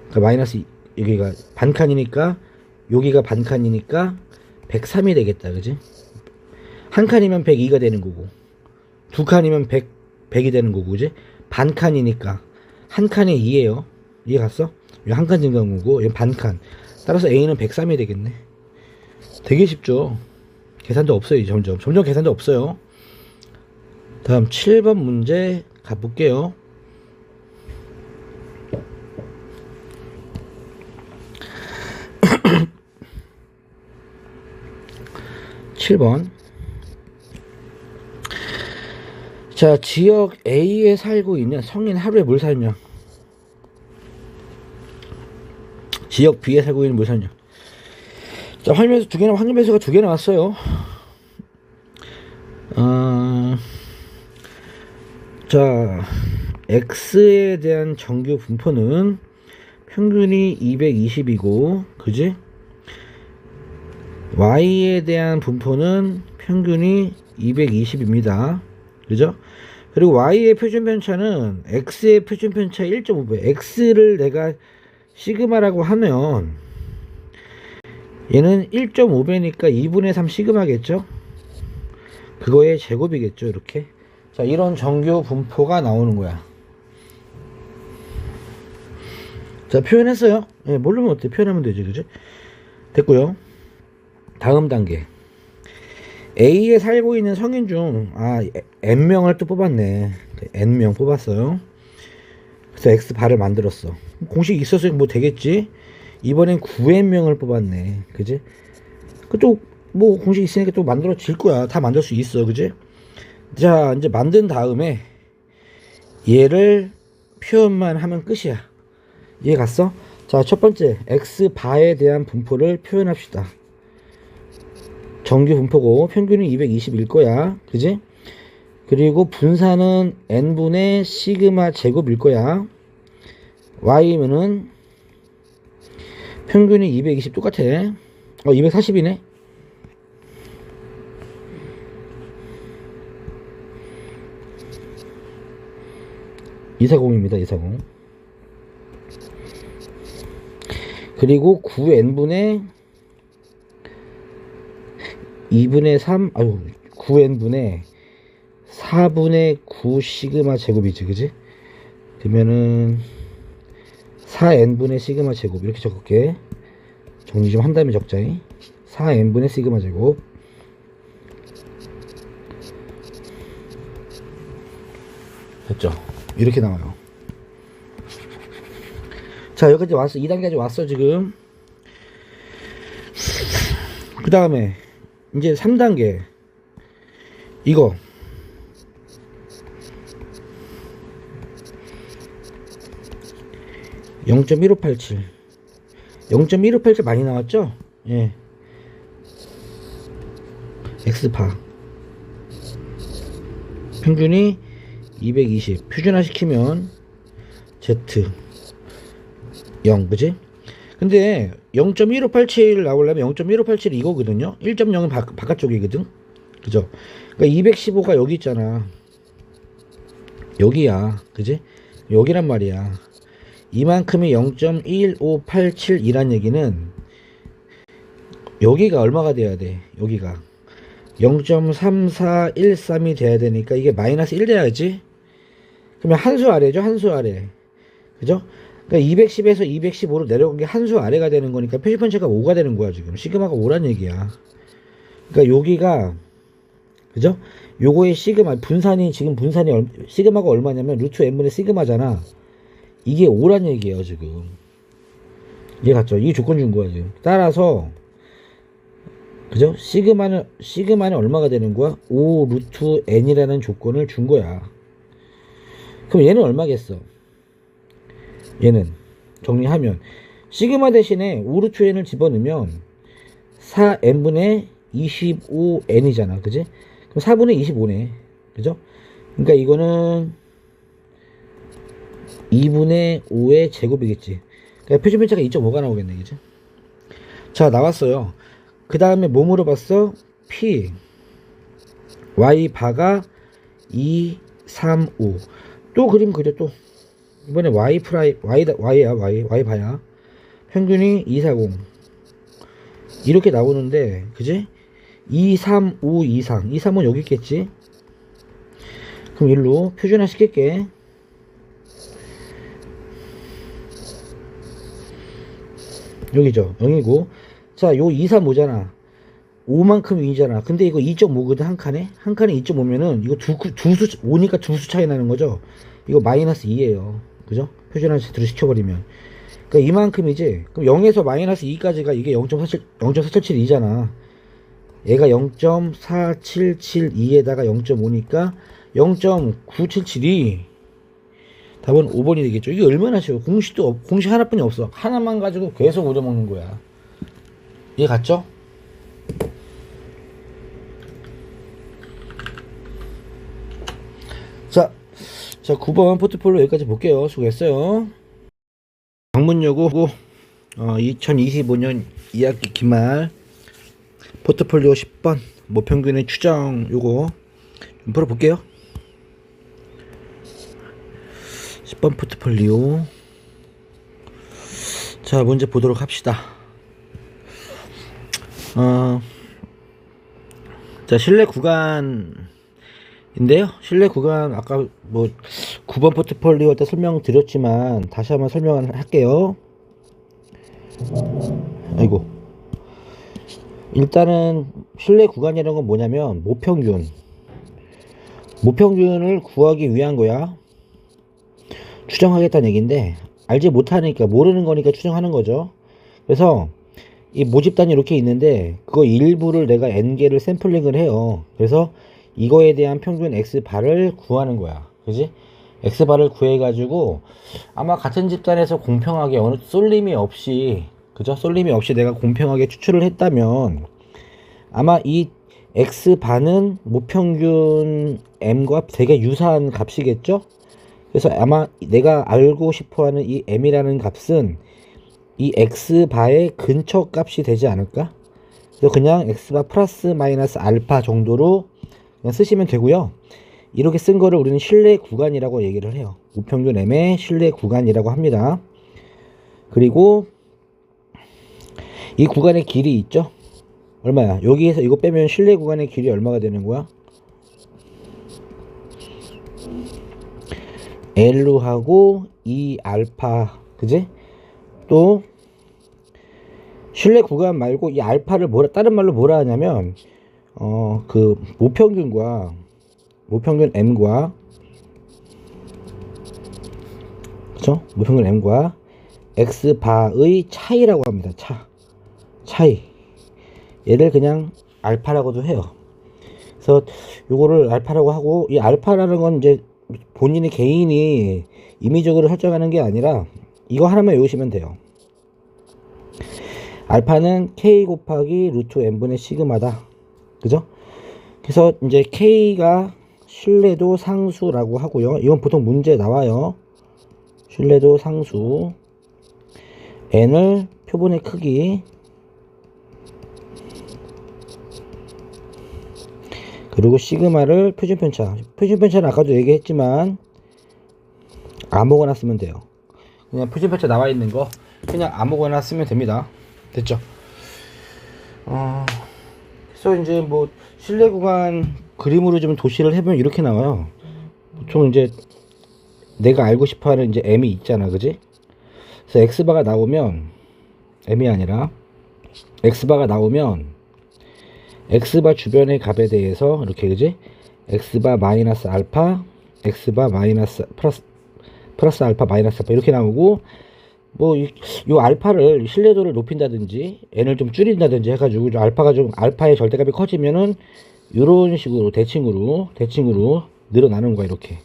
그러니까 마이너스, 여기가 반칸이니까, 여기가 반칸이니까 103이 되겠다. 그지? 한 칸이면 102가 되는 거고, 두 칸이면 100이 되는 거고, 그지? 반칸이니까 한 칸에 2예요. 이해 갔어? 이 한 칸 증가한 거고, 얘는 반칸. 따라서 A는 103이 되겠네. 되게 쉽죠? 계산도 없어요. 점점 계산도 없어요. 다음 7번 문제 가볼게요. 7번. 자, 지역 A에 살고 있는 성인 하루에 물 살면, 지역 B에 살고 있는 물 살면. 자, 확률 배수가 두 개 나왔어요. 자, X에 대한 정규 분포는 평균이 220이고, 그지? Y에 대한 분포는 평균이 220입니다. 그죠? 그리고 Y의 표준 편차는 X의 표준 편차 1.5배. X를 내가 시그마라고 하면 얘는 1.5배니까 2분의 3 시그마겠죠? 그거의 제곱이겠죠, 이렇게. 자, 이런 정규 분포가 나오는 거야. 자, 표현했어요. 예, 모르면 어때? 표현하면 되지, 그지? 됐고요. 다음 단계. A에 살고 있는 성인 중, N명을 또 뽑았네. N명 뽑았어요. 그래서 X바를 만들었어. 공식 있었으니까 뭐 되겠지? 이번엔 9N명을 뽑았네. 그지? 그 또, 뭐, 공식 있으니까 또 만들어질 거야. 다 만들 수 있어. 그지? 자, 이제 만든 다음에, 얘를 표현만 하면 끝이야. 이해 갔어? 자, 첫 번째, X바에 대한 분포를 표현합시다. 정규 분포고, 평균이 220일 거야. 그지? 그리고 분산은 n분의 시그마 제곱일 거야. Y면은, 평균이 220 똑같아. 240이네. (240입니다) 240. 그리고 9n분의 2분의 3, 9n분의 4분의 9 시그마 제곱이지, 그지? 그러면은 4n분의 시그마 제곱 이렇게 적을게. 정리 좀 한 다음에 적자이. 4n분의 시그마 제곱. 됐죠? 이렇게 나와요. 자, 여기까지 왔어. 2단계까지 왔어, 지금. 그 다음에 이제 3단계 이거 (0.1587) 0.1587 많이 나왔죠? 예. X파 평균이 220 표준화 시키면 Z 0, 그지? 근데 0.1587 나오려면 0.1587 이거거든요. 1.0은 바깥쪽이거든. 그죠? 그러니까 215가 여기 있잖아. 여기야. 그지? 여기란 말이야. 이만큼이 0.1587이란 얘기는 여기가 얼마가 돼야 돼? 여기가 0.3413이 돼야 되니까 이게 마이너스 1 돼야지. 그러면 한 수 아래죠. 한 수 아래. 그죠? 그러니까 210에서 215로 내려온 게 한 수 아래가 되는 거니까 표시편차가 5가 되는 거야. 지금 시그마가 5란 얘기야. 그러니까 여기가, 그죠? 요거의 시그마 분산이 지금 시그마가 얼마냐면 루트 n분의 시그마잖아. 이게 5란 얘기예요 지금. 이해 갔죠? 이게 조건 준 거야 지금. 따라서, 그죠? 시그마는 얼마가 되는 거야? 5 루트 n이라는 조건을 준 거야. 그럼 얘는 얼마겠어? 얘는 정리하면 시그마 대신에 5 루트 n을 집어넣으면 4n분의 25n이잖아. 그지? 그럼 4분의 25네. 그죠? 그러니까 이거는 2분의 5의 제곱이겠지. 그러니까 표준편차가 2.5가 나오겠네. 그지? 자, 나왔어요. 그 다음에 뭐 물어봤어? P Y 바가 2, 3, 5. 또 그림 그려. 또 이번에 Y야 바야. 평균이 240 이렇게 나오는데, 그지? 2, 3, 5 이상 2, 3은 여기 있겠지. 그럼 일로 표준화 시킬게. 여기죠. 0이고. 자, 요 2, 3, 5잖아. 5만큼 위잖아. 근데 이거 2.5거든, 한 칸에. 한 칸에 2.5면은, 이거 두 수, 5니까 두 수 차이 나는 거죠? 이거 마이너스 2에요. 그죠? 표준화 시켜버리면. 그러니까 이만큼이지? 그럼 0에서 마이너스 2까지가 이게 0.477이잖아. 얘가 0.4772에다가 0.5니까 0.977이 답은 5번이 되겠죠. 이게 얼마나 쉬워. 공식 하나뿐이 없어. 하나만 가지고 계속 우려먹는 거야. 이해 갔죠? 자, 9번 포트폴리오 여기까지 볼게요. 수고했어요. 방문여고 2025년 2학기 기말 포트폴리오 10번 모평균의 추정 요거 좀 풀어볼게요. 10번 포트폴리오. 자, 문제 보도록 합시다. 자, 실내 구간인데요. 실내 구간 아까 뭐 9번 포트폴리오 때 설명드렸지만 다시 한번 설명을 할게요. 아이고. 일단은 실내 구간이라는 건 뭐냐면 모평균을 구하기 위한 거야. 추정하겠다는 얘기인데 알지 못하니까 모르는 거니까 추정하는 거죠. 그래서 이 모집단이 이렇게 있는데 그거 일부를 내가 n개를 샘플링을 해요. 그래서 이거에 대한 평균 x바를 구하는 거야. 그지? x바를 구해 가지고 아마 같은 집단에서 공평하게 어느 쏠림이 없이, 그죠? 쏠림이 없이 내가 공평하게 추출을 했다면 아마 이 x바는 모평균 m과 되게 유사한 값이겠죠? 그래서 아마 내가 알고 싶어하는 이 m이라는 값은 이 x바의 근처 값이 되지 않을까? 그래서 그냥 x바 플러스 마이너스 알파 정도로 그냥 쓰시면 되고요. 이렇게 쓴 거를 우리는 실내 구간이라고 얘기를 해요. 모평균 m의 실내 구간이라고 합니다. 그리고 이 구간의 길이 있죠? 얼마야? 여기에서 이거 빼면 실내 구간의 길이 얼마가 되는 거야? L로 하고 2알파, 그지? 또 실내 구간 말고 이 알파를 다른 말로 뭐라 하냐면 그 모평균 m과, 그쵸? 모평균 m과 x바의 차이라고 합니다. 차이. 얘를 그냥 알파라고도 해요. 그래서 요거를 알파라고 하고, 이 알파라는 건 이제 본인의 개인이 임의적으로 설정하는 게 아니라 이거 하나만 외우시면 돼요. 알파는 k 곱하기 루트 n분의 시그마다. 그죠? 그래서 이제 k가 신뢰도 상수라고 하고요. 이건 보통 문제에 나와요. 신뢰도 상수. n을 표본의 크기, 그리고 시그마를 표준편차. 표준편차는 아까도 얘기했지만 아무거나 쓰면 돼요. 그냥 표준편차 나와 있는 거 그냥 아무거나 쓰면 됩니다. 됐죠? 그래서 이제 뭐 실내 구간 그림으로 좀 도시를 해보면 이렇게 나와요. 보통 이제 내가 알고 싶어하는 이제 m이 있잖아, 그지? 그래서 x바가 나오면, m이 아니라 x바가 나오면 x바 주변의 값에 대해서 이렇게, 그지? x바 마이너스 알파, x바 마이너스 플러스 알파 마이너스 알파 이렇게 나오고, 뭐 요 알파를 신뢰도를 높인다든지 n을 좀 줄인다든지 해가지고 알파가 좀, 알파의 절대값이 커지면은 이런 식으로 대칭으로 늘어나는 거야. 이렇게,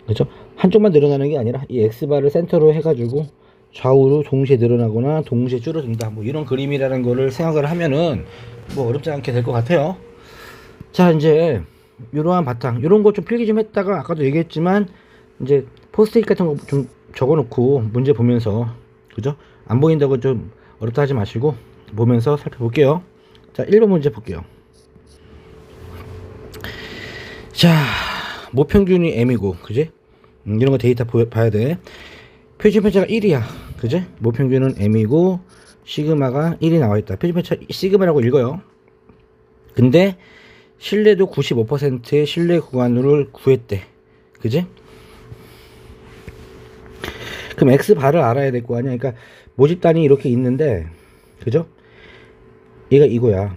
그렇죠? 한쪽만 늘어나는 게 아니라 이 x바를 센터로 해가지고 좌우로 동시에 늘어나거나 동시에 줄어든다, 뭐 이런 그림이라는 거를 생각을 하면은 뭐 어렵지 않게 될 것 같아요. 자, 이제 이러한 바탕, 이런 거 좀 필기 좀 했다가 아까도 얘기했지만 이제 포스트잇 같은 거 좀 적어놓고 문제 보면서, 그죠? 안 보인다고 좀 어렵다 하지 마시고 보면서 살펴볼게요. 자, 1번 문제 볼게요. 자, 모평균이 m이고, 그지? 이런 거 데이터 봐야 돼. 표준편차가 1이야, 그지? 모평균은 m이고 시그마가 1이 나와있다. 표준편차 시그마라고 읽어요. 근데 신뢰도 95%의 신뢰 구간을 구했대, 그지? 그럼 x바를 알아야 될 거 아니야. 그러니까 모집단이 이렇게 있는데, 그죠? 얘가 이거야.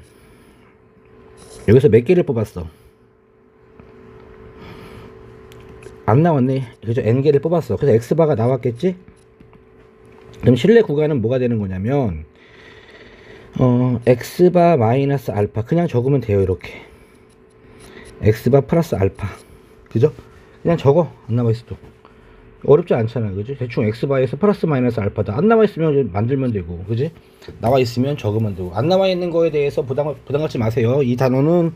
여기서 몇 개를 뽑았어? 안 나왔네. 그죠? n개를 뽑았어. 그래서 x바가 나왔겠지? 그럼 신뢰 구간은 뭐가 되는 거냐면 x바 마이너스 알파 그냥 적으면 돼요. 이렇게 x바 플러스 알파, 그죠? 그냥 적어. 안 나와있어도 어렵지 않잖아, 그지? 대충 x바에서 플러스 마이너스 알파다. 안 나와있으면 만들면 되고, 그지? 나와있으면 적으면 되고. 안 나와있는 거에 대해서 부담 갖지 마세요. 이 단어는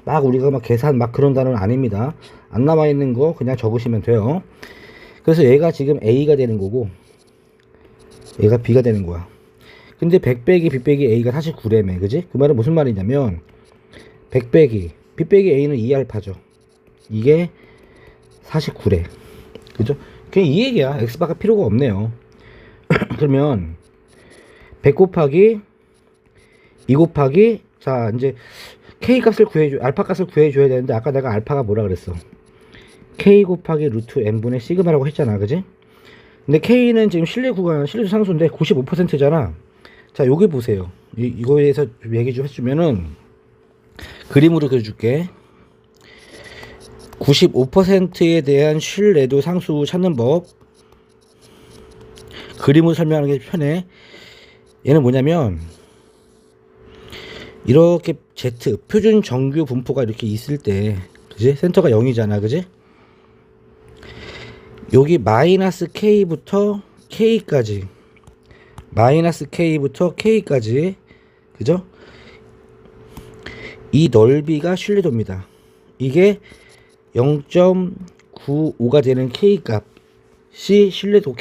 막 우리가 막 계산 막 그런 단어는 아닙니다. 안 나와있는 거 그냥 적으시면 돼요. 그래서 얘가 지금 a가 되는 거고, 얘가 B가 되는 거야. 근데 100 빼기 B 빼기 A가 49래매. 그지? 그 말은 무슨 말이냐면 100 빼기 B 빼기 A는 2알파죠. 이게 49래. 그죠? 그냥 이 얘기야. X바가 필요가 없네요. 그러면 100 곱하기 2 곱하기, 자 이제 K 값을 구해줘, 알파 값을 구해줘야 되는데 아까 내가 알파가 뭐라 그랬어? K 곱하기 루트 N분의 시그마라고 했잖아. 그지? 근데 K는 지금 실내 구간, 실내도 상수인데 95%잖아. 자, 여기 보세요. 이거에 대해서 얘기 좀 해주면은, 그림으로 그려줄게. 95%에 대한 신뢰도 상수 찾는 법. 그림으로 설명하는 게 편해. 얘는 뭐냐면, 이렇게 Z, 표준 정규 분포가 이렇게 있을 때, 그지? 센터가 0이잖아. 그지? 여기 마이너스 K부터 K까지, 마이너스 K부터 K까지, 그죠? 이 넓이가 신뢰도입니다. 이게 0.95가 되는 K 값이 신뢰도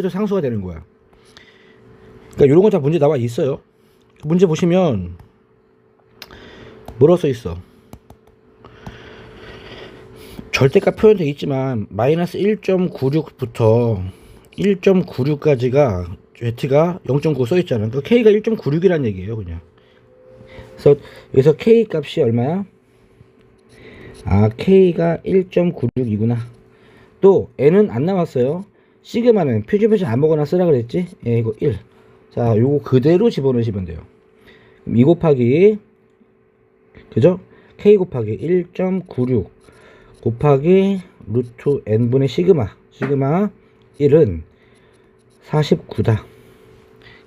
상수가 되는 거야. 그러니까 이런 거 다 문제 나와 있어요. 문제 보시면 뭐라고 써 있어? 절대값 표현되어 있지만 마이너스 1.96부터 1.96까지가 Z가 0.9 써 있잖아. 그러니까 K가 1.96이란 얘기예요, 그냥. 그래서 여기서 K 값이 얼마야? 아, K가 1.96이구나. 또 N은 안 나왔어요. 시그마는 표준 아무거나 쓰라 그랬지? 예, 이거 1. 자, 요거 그대로 집어넣으시면 돼요. 그럼 2 곱하기, 그죠? K 곱하기 1.96 곱하기 루트 N분의 시그마 1은 49다.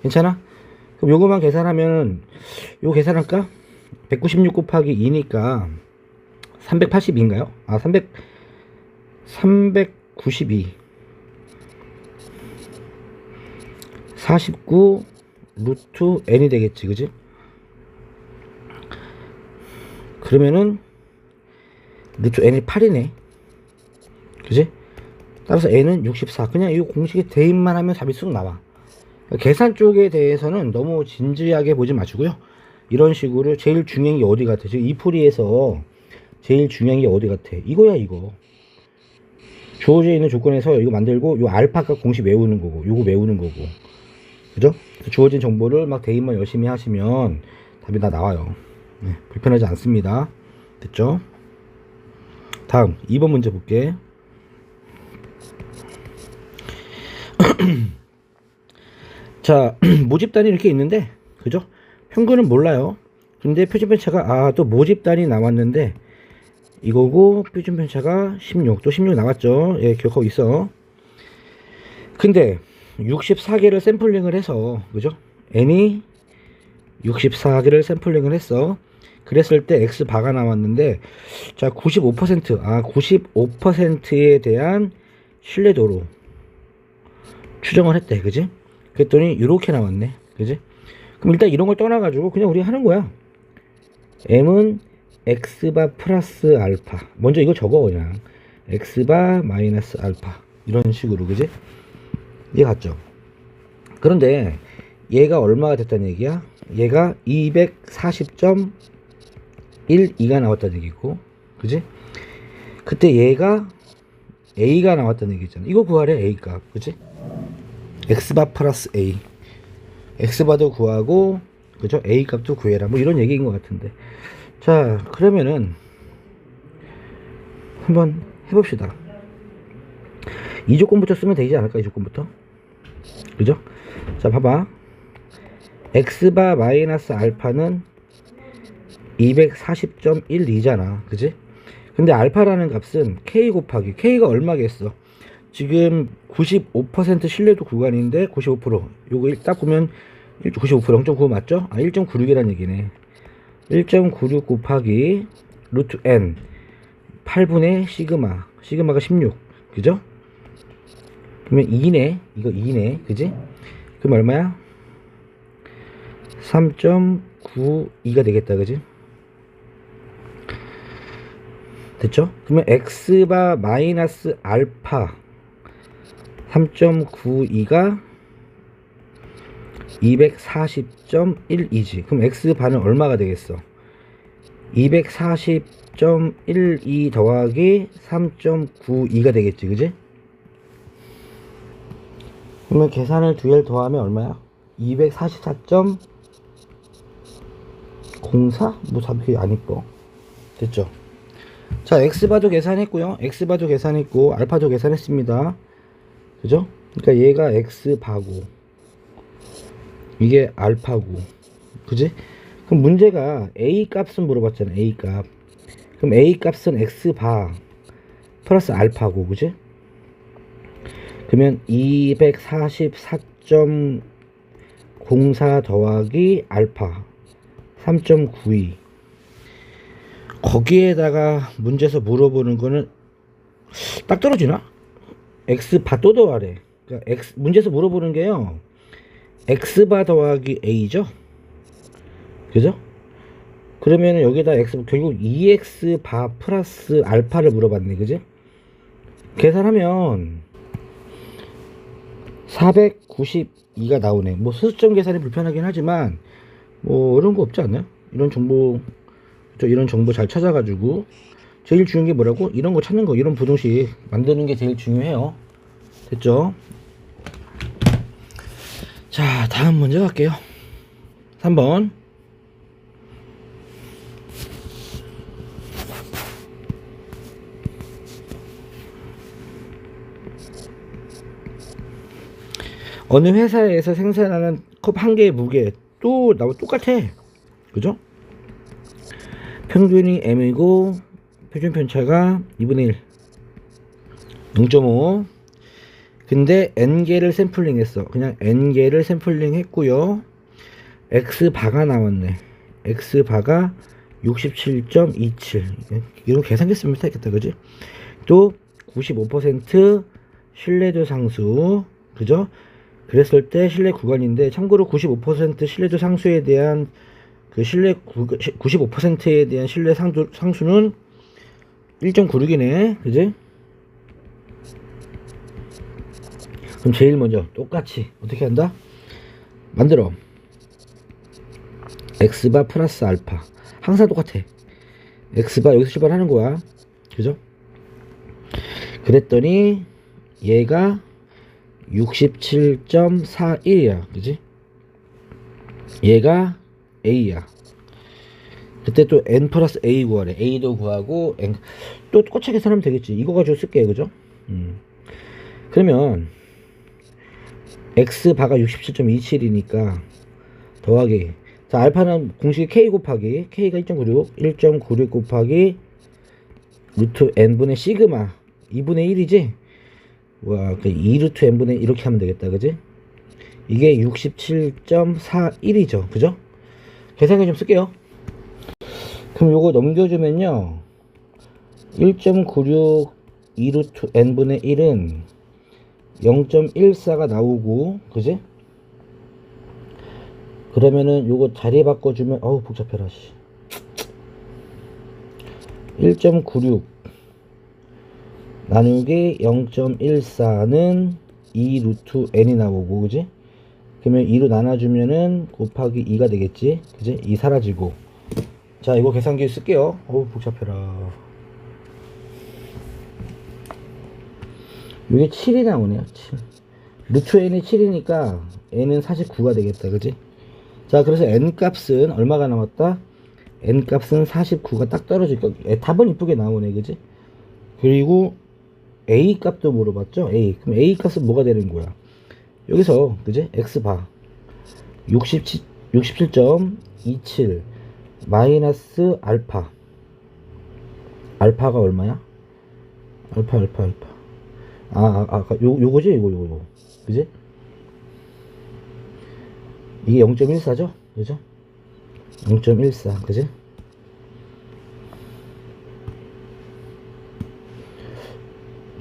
괜찮아? 그럼 요거만 계산하면, 요거 계산할까? 196 곱하기 2니까 382인가요? 아, 392 49 루트 N이 되겠지, 그지? 그러면은 루트 N이 8이네. 그지? 따라서 N은 64. 그냥 이 공식에 대입만 하면 답이 쑥 나와. 계산 쪽에 대해서는 너무 진지하게 보지 마시고요. 이런 식으로 제일 중요한 게 어디 같아? 지금 이 풀이에서 제일 중요한 게 어디 같아? 이거야, 이거. 주어져 있는 조건에서 이거 만들고, 요 알파값 공식 외우는 거고, 요거 외우는 거고. 그죠? 주어진 정보를 막 대입만 열심히 하시면 답이 다 나와요. 네, 불편하지 않습니다. 됐죠? 다음 2번 문제 볼게. 자, 모집단이 이렇게 있는데, 그죠? 평균은 몰라요. 근데 표준편차가, 또 모집단이 나왔는데 이거고, 표준편차가 16, 또 16 나왔죠. 예, 기억하고 있어. 근데 64개를 샘플링을 해서, 그죠? N이 64개를 샘플링을 했어. 그랬을 때 X바가 나왔는데, 자, 95%에 대한 신뢰도로 추정을 했대. 그지? 그랬더니 이렇게 나왔네. 그지? 그럼 일단 이런 걸 떠나가지고 그냥 우리 하는 거야. M은 X바 플러스 알파. 먼저 이거 적어, 그냥. X바 마이너스 알파. 이런 식으로, 그지? 이해 갔죠? 그런데 얘가 얼마가 됐다는 얘기야? 얘가 240.12가 나왔다는 얘기고, 그지? 그때 얘가 A가 나왔다는 얘기잖아. 이거 구하래, A 값. 그지? X바 플러스 A. X바도 구하고, 그죠? A 값도 구해라. 뭐 이런 얘기인 것 같은데. 자, 그러면은 한번 해봅시다. 이 조건부터 쓰면 되지 않을까? 이 조건부터. 그죠? 자, 봐봐. X바 마이너스 알파는 240.12잖아. 그지? 근데 알파라는 값은 K 곱하기, K가 얼마겠어? 지금 95% 신뢰도 구간인데 95%. 요거 딱 보면 95%, 0.95 맞죠? 1.96이라는 얘기네. 1.96 곱하기 루트 N 8분의 시그마가 16. 그죠? 그러면 2네. 이거 2네. 그지? 그럼 얼마야? 3.92가 되겠다. 그지? 됐죠? 그러면 X바 마이너스 알파 3.92가 240.12지. 그럼 x바는 얼마가 되겠어? 240.12 더하기 3.92가 되겠지, 그지? 그러면 계산을 두 개를 더하면 얼마야? 244.04? 뭐 답이 안 이뻐. 됐죠? 자, x바도 계산했고요. x바도 계산했고 알파도 계산했습니다. 그죠? 그러니까 얘가 x바고 이게 알파고, 그지? 그럼 문제가 a 값은 물어봤잖아. a 값. 그럼 a 값은 x바 플러스 알파고, 그지? 그러면 244.04 더하기 알파 3.92. 거기에다가 문제에서 물어보는 거는 딱 떨어지나? x바 또 더하래. 그러니까 문제에서 물어보는 게요, x바 더하기 a죠, 그죠? 그러면 여기다 x, 결국 2x바 플러스 알파를 물어봤네, 그지? 계산하면 492가 나오네. 뭐 수수점 계산이 불편하긴 하지만 뭐 이런 거 없지 않나요? 이런 정보 잘 찾아가지고, 제일 중요한 게 뭐라고? 이런 거 찾는 거, 이런 부등식 만드는 게 제일 중요해요. 됐죠? 자, 다음 문제 갈게요. 3번. 어느 회사에서 생산하는 컵 한 개의 무게 또 나와 똑같아, 그죠? 평균이 m이고 표준 편차가 2분의 1, 0.5. 근데 n개를 샘플링 했어. 그냥 n개를 샘플링 했고요. x바가 나왔네. x바가 67.27. 이런 계산기 쓰면 되겠다, 그지? 또 95% 신뢰도 상수, 그죠? 그랬을 때 신뢰 구간인데, 참고로 95% 신뢰도 상수에 대한 그 95%에 대한 신뢰 상수는 1.96이네, 그지? 그럼 제일 먼저 똑같이 어떻게 한다? 만들어. x바 플러스 알파. 항상 똑같아. x바 여기서 출발하는 거야, 그죠? 그랬더니 얘가 67.41이야, 그지? 얘가 a야. 그때 또 n 플러스 a 구하래. a도 구하고 n 또 똑같이 계산하면 되겠지. 이거 가지고 쓸게, 그죠? 그러면 x바가 67.27이니까 더하기, 자, 알파는 공식이 k 곱하기, k가 1.96 곱하기 루트 n분의 시그마 2분의 1이지? 와, 2루트 n분의 1 이렇게 하면 되겠다, 그지? 이게 67.41이죠, 그죠? 계산기 좀 쓸게요. 그럼 요거 넘겨주면요, 1.96 2루트 n분의 1은 0.14가 나오고, 그지? 그러면은 요거 자리 바꿔주면, 어우 복잡해라, 씨. 1.96 나누기 0.14는 2 루트 n이 나오고, 그지? 그러면 2로 나눠주면은 곱하기 2가 되겠지, 그지? 2 사라지고. 자, 이거 계산기 쓸게요. 어우 복잡해라. 이게 7이 나오네요. 7. 루트 n이 7이니까 n은 49가 되겠다, 그지? 자, 그래서 n 값은 얼마가 나왔다? n 값은 49가 딱 떨어질 거. 답은 이쁘게 나오네, 그지? 그리고 a 값도 물어봤죠? a. 그럼 a 값은 뭐가 되는 거야? 여기서, 그지? x바 67.27 마이너스 알파. 알파가 얼마야? 알파. 요거지? 요거. 그지? 이게 0.14죠? 그죠? 0.14, 그지?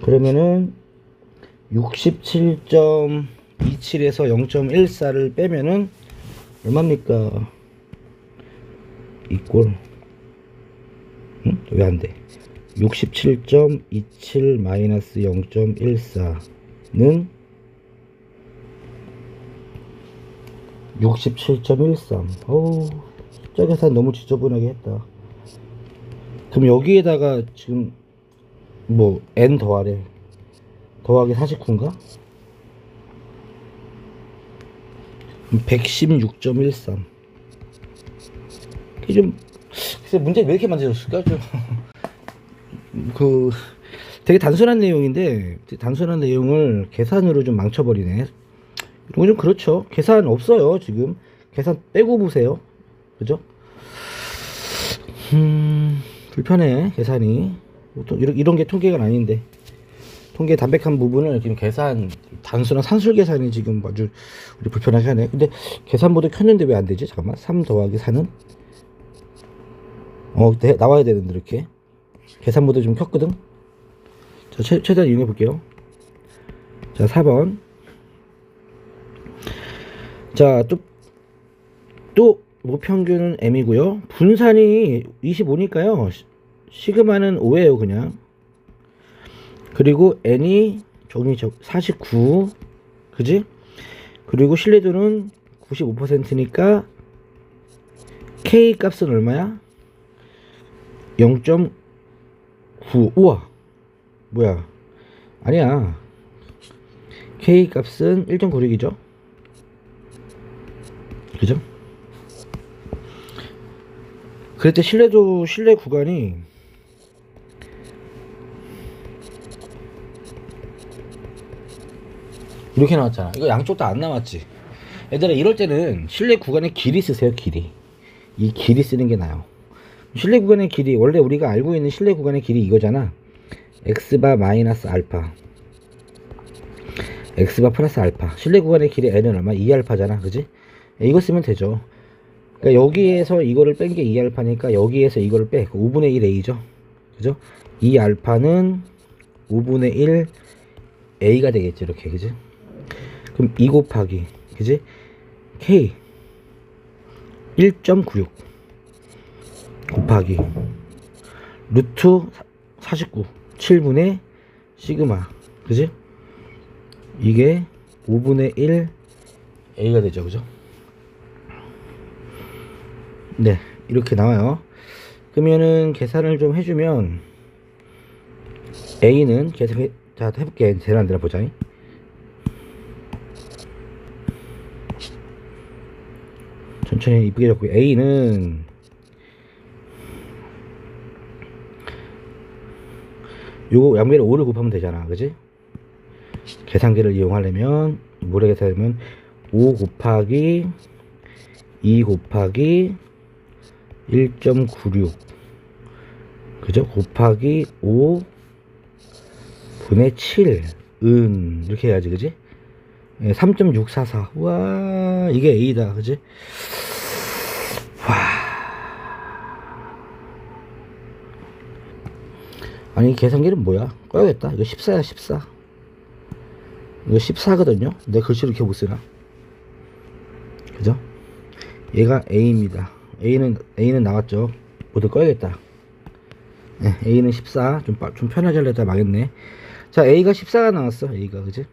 그러면은 67.27에서 0.14를 빼면은 얼마입니까? 이꼴. 응? 왜 안 돼? 67.27 마이너스 0.14는 67.13. 어우, 숫자 계산 너무 지저분하게 했다. 그럼 여기에다가 지금 뭐 n 더하래. 더하기 49인가? 116.13. 이게 좀 글쎄 문제 왜 이렇게 만들어졌을까? 좀 그 되게 단순한 내용인데 단순한 내용을 계산으로 좀 망쳐버리네. 이런 거 좀 그렇죠. 계산 없어요 지금. 계산 빼고 보세요. 그죠? 불편해 계산이. 또 이런 게 통계가 아닌데 통계 담백한 부분을 지금 계산 단순한 산술 계산이 지금 아주 우리 불편하게 하네. 근데 계산 모드 켰는데 왜 안 되지? 잠깐만. 3 더하기 4는 나와야 되는데 이렇게 계산 모드 좀 켰거든. 자, 최대한 이용해 볼게요. 자, 4번. 자, 또 모평균은 m이고요. 분산이 25니까요. 시그마는 5예요, 그냥. 그리고 n이 저기 49. 그지? 그리고 신뢰도는 95%니까 k 값은 얼마야? 0.9. 우와. 뭐야? 아니야. k 값은 1.96이죠. 그죠? 그럴 때 신뢰 구간이 이렇게 나왔잖아. 이거 양쪽 다 안 나왔지. 얘들아, 이럴 때는 신뢰 구간의 길이 쓰세요. 길이. 이 길이 쓰는 게 나아요. 신뢰 구간의 길이, 원래 우리가 알고 있는 신뢰 구간의 길이 이거잖아. x바 마이너스 알파, x바 플러스 알파. 신뢰 구간의 길이 n은 얼마? 2알파잖아. 그지? 이거 쓰면 되죠. 그러니까 여기에서 이거를 뺀 게 2알파니까 여기에서 이거를 빼. 5분의 1 a죠. 그죠? 2알파는 5분의 1 a가 되겠지. 이렇게. 그지? 그럼 2 곱하기. 그지? k 1.96 곱하기 루트 49 7분의 시그마. 그지? 이게 5분의 1 a가 되죠. 그죠? 네, 이렇게 나와요. 그러면은 계산을 좀 해주면 a는 계산, 자, 해볼게. 제일 안 되나 보자. 천천히 이쁘게 잡고. a는 요거 양변에 5를 곱하면 되잖아. 그지? 계산기를 이용하려면 뭐래 계산하면 5 곱하기 2 곱하기 1.96 그죠? 곱하기 5 분의 7 이렇게 해야지. 그지? 3.644. 와, 이게 a다. 그지? 와. 아니, 계산기는 뭐야? 꺼야겠다. 이거 14야. 14. 이거 14거든요. 내 글씨를 이렇게 못 쓰나? 그죠? 얘가 a입니다. a는 나왔죠. 모두 꺼야겠다. 네, a는 14. 좀 편하게 하려다 망했네. 자, a가 14가 나왔어. a가. 그지?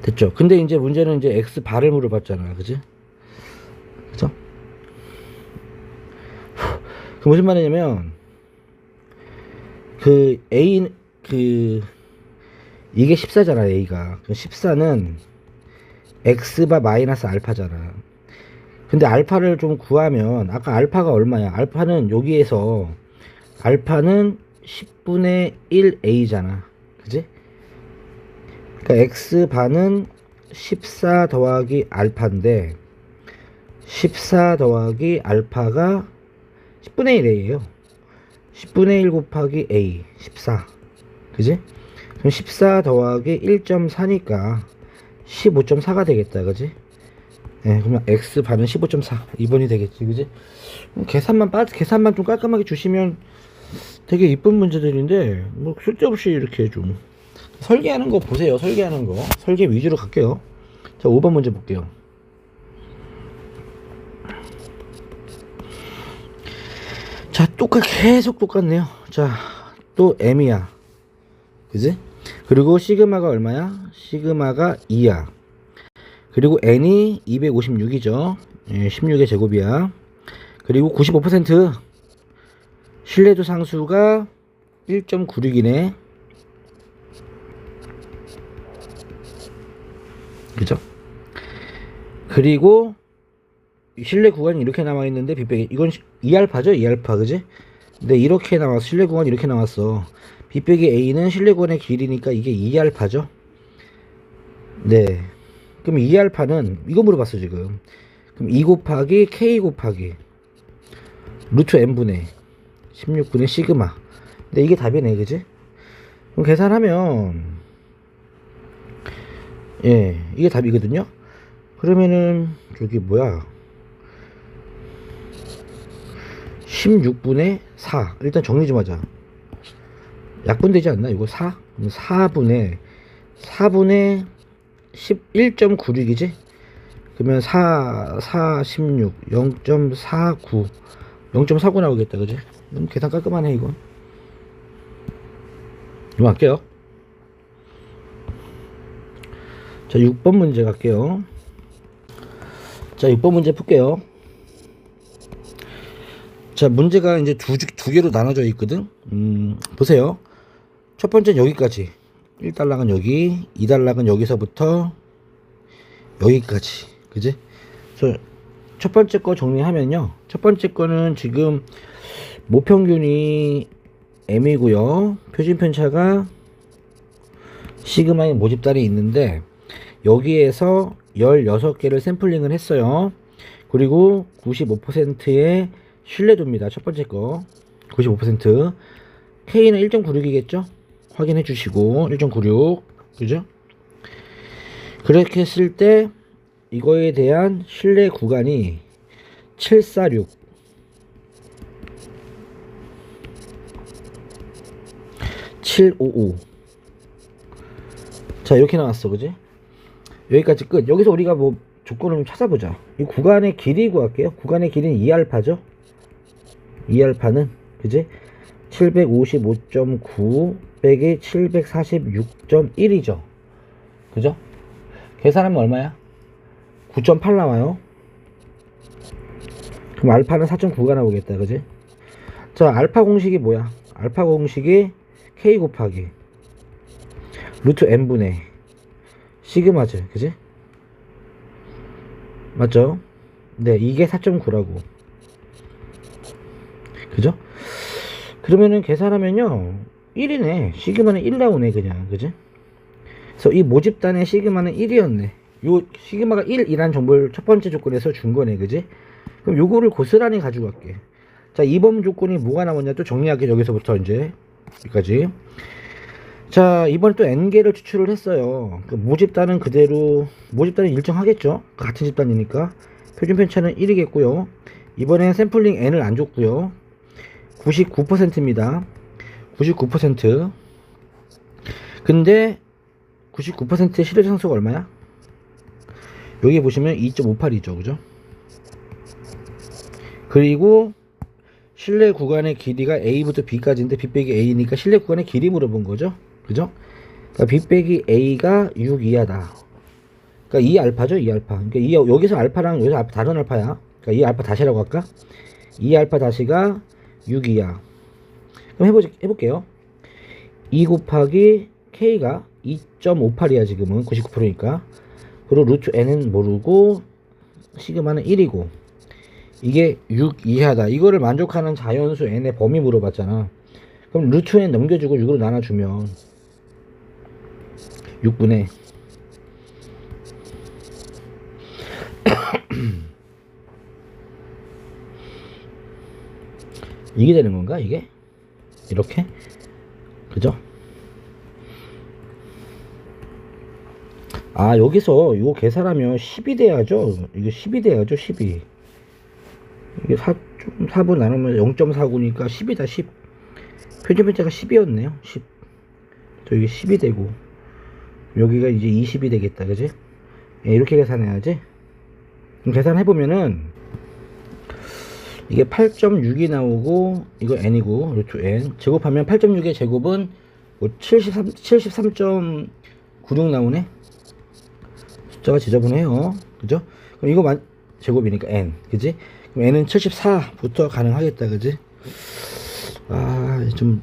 됐죠? 근데 이제 문제는 이제 x 바를 물어봤잖아. 그지? 그죠? 그 무슨 말이냐면 이게 14잖아. a가. 14는 x바 마이너스 알파잖아. 근데 알파를 좀 구하면 아까 알파가 얼마야? 알파는 여기에서 알파는 10분의 1 a잖아. 그지? 그러니까 x바는 14 더하기 알파인데 14 더하기 알파가 10분의 1 a예요. 10분의 1 곱하기 a 14. 그지? 그럼 14 더하기 1.4니까 15.4가 되겠다. 그지? 네, 그러면 x반은 15.4 2번이 되겠지. 그지? 계산만 좀 깔끔하게 주시면 되게 이쁜 문제들인데 뭐 쓸데없이 이렇게 좀 설계하는 거 보세요. 설계하는 거 설계 위주로 갈게요. 자, 5번 문제 볼게요. 자, 계속 똑같네요. 자, 또 m이야. 그지? 그리고 시그마가 얼마야? 시그마가 2야. 그리고 n이 256이죠. 예, 16의 제곱이야. 그리고 95% 신뢰도 상수가 1.96이네. 그죠? 그리고 신뢰 구간이 이렇게 나와 있는데 빗배기 이건 2알파죠? 2알파 그지? 근데 이렇게 나왔어. 신뢰 구간이 이렇게 나왔어. 빗배기 A는 신뢰 구간의 길이니까 이게 2알파죠? 네. 그럼 2알파는 이거 물어봤어 지금. 그럼 2 곱하기 K 곱하기 루트 n분의 16분의 시그마. 근데 이게 답이네 그지? 그럼 계산하면 예 이게 답이거든요. 그러면은 저기 뭐야 16분의 4 일단 정리 좀 하자. 약분되지 않나 이거 4? 4분의 11.96이지? 그러면 16 0.49 0.49 나오겠다 그지? 계산 깔끔하네 이거. 이거 할게요. 자 6번 문제 갈게요. 자 6번 문제 풀게요. 자 문제가 이제 두 개로 나눠져 있거든. 보세요. 첫 번째는 여기까지 1달러는 여기 2달러는 여기서부터 여기까지 그지? 그래서 첫 번째 거 정리하면요, 첫 번째 거는 지금 모평균이 m이고요, 표준 편차가 시그마의 모집단이 있는데 여기에서 16개를 샘플링을 했어요. 그리고 95%의 신뢰도입니다. 첫 번째 거 95%. K는 1.96이겠죠? 확인해 주시고 1.96 그죠? 그렇게 했을 때 이거에 대한 신뢰 구간이 746 755 자 이렇게 나왔어 그지? 여기까지 끝. 여기서 우리가 뭐 조건을 좀 찾아보자. 이 구간의 길이 구할게요. 구간의 길이는 2알파죠. 2알파는 그지? 755.9 빼기 746.1이죠. 그죠? 계산하면 얼마야? 9.8 나와요. 그럼 알파는 4.9가 나오겠다. 그지? 자, 알파 공식이 뭐야? 알파 공식이 K 곱하기 루트 n분의 시그마죠. 그지? 맞죠? 네, 이게 4.9라고. 그죠? 그러면은 계산하면요 1이네. 시그마는 1 나오네 그냥. 그지? 그래서 이 모집단의 시그마는 1이었네. 요 시그마가 1이란 정보를 첫 번째 조건에서 준 거네. 그지? 그럼 요거를 고스란히 가지고 갈게. 자, 2번 조건이 뭐가 나오냐 또 정리할게. 여기서부터 이제 여기까지. 자, 이번에 또 n개를 추출을 했어요. 그 모집단은 그대로, 모집단은 일정하겠죠, 같은 집단이니까. 표준 편차는 1이겠고요 이번엔 샘플링 n을 안 줬고요 99%입니다 99%. 근데 99%의 실효 상수가 얼마야? 여기 보시면 2.58이죠 그죠? 그리고 신뢰 구간의 길이가 A부터 B까지인데 B 빼기 A니까 신뢰 구간의 길이 물어본 거죠. 그죠? 그러니까 B 빼기 A가 6 이하다. 그러니까 2알파죠, 2알파. 그러니까 여기서 알파랑 여기서 알파, 다른 알파야. 그러니까 2알파 다시라고 할까? 2알파 다시가 6 이하. 그럼 해볼게요. 2 곱하기 K가 2.58이야, 지금은. 99%니까. 그리고 루트 N은 모르고, 시그마는 1이고. 이게 6 이하다. 이거를 만족하는 자연수 n의 범위 물어봤잖아. 그럼 루트 n 넘겨주고 6으로 나눠주면 6분의 이게 되는 건가 이게? 이렇게? 그죠? 아, 여기서 이거 계산하면 10이 돼야죠. 이거 10이 돼야죠. 12. 이게 4분 나누면 0.49니까 10이다. 10. 표준 편차가 10이었네요. 10. 저기 10이 되고 여기가 이제 20이 되겠다. 그지? 예, 이렇게 계산해야지. 그럼 계산해보면은 이게 8.6이 나오고 이거 n이고 루트 n 제곱하면 8.6의 제곱은 뭐 73.96 나오네. 숫자가 지저분해요. 그죠? 그럼 이거 제곱이니까 n, 그지? 그럼 n은 74부터 가능하겠다, 그지? 좀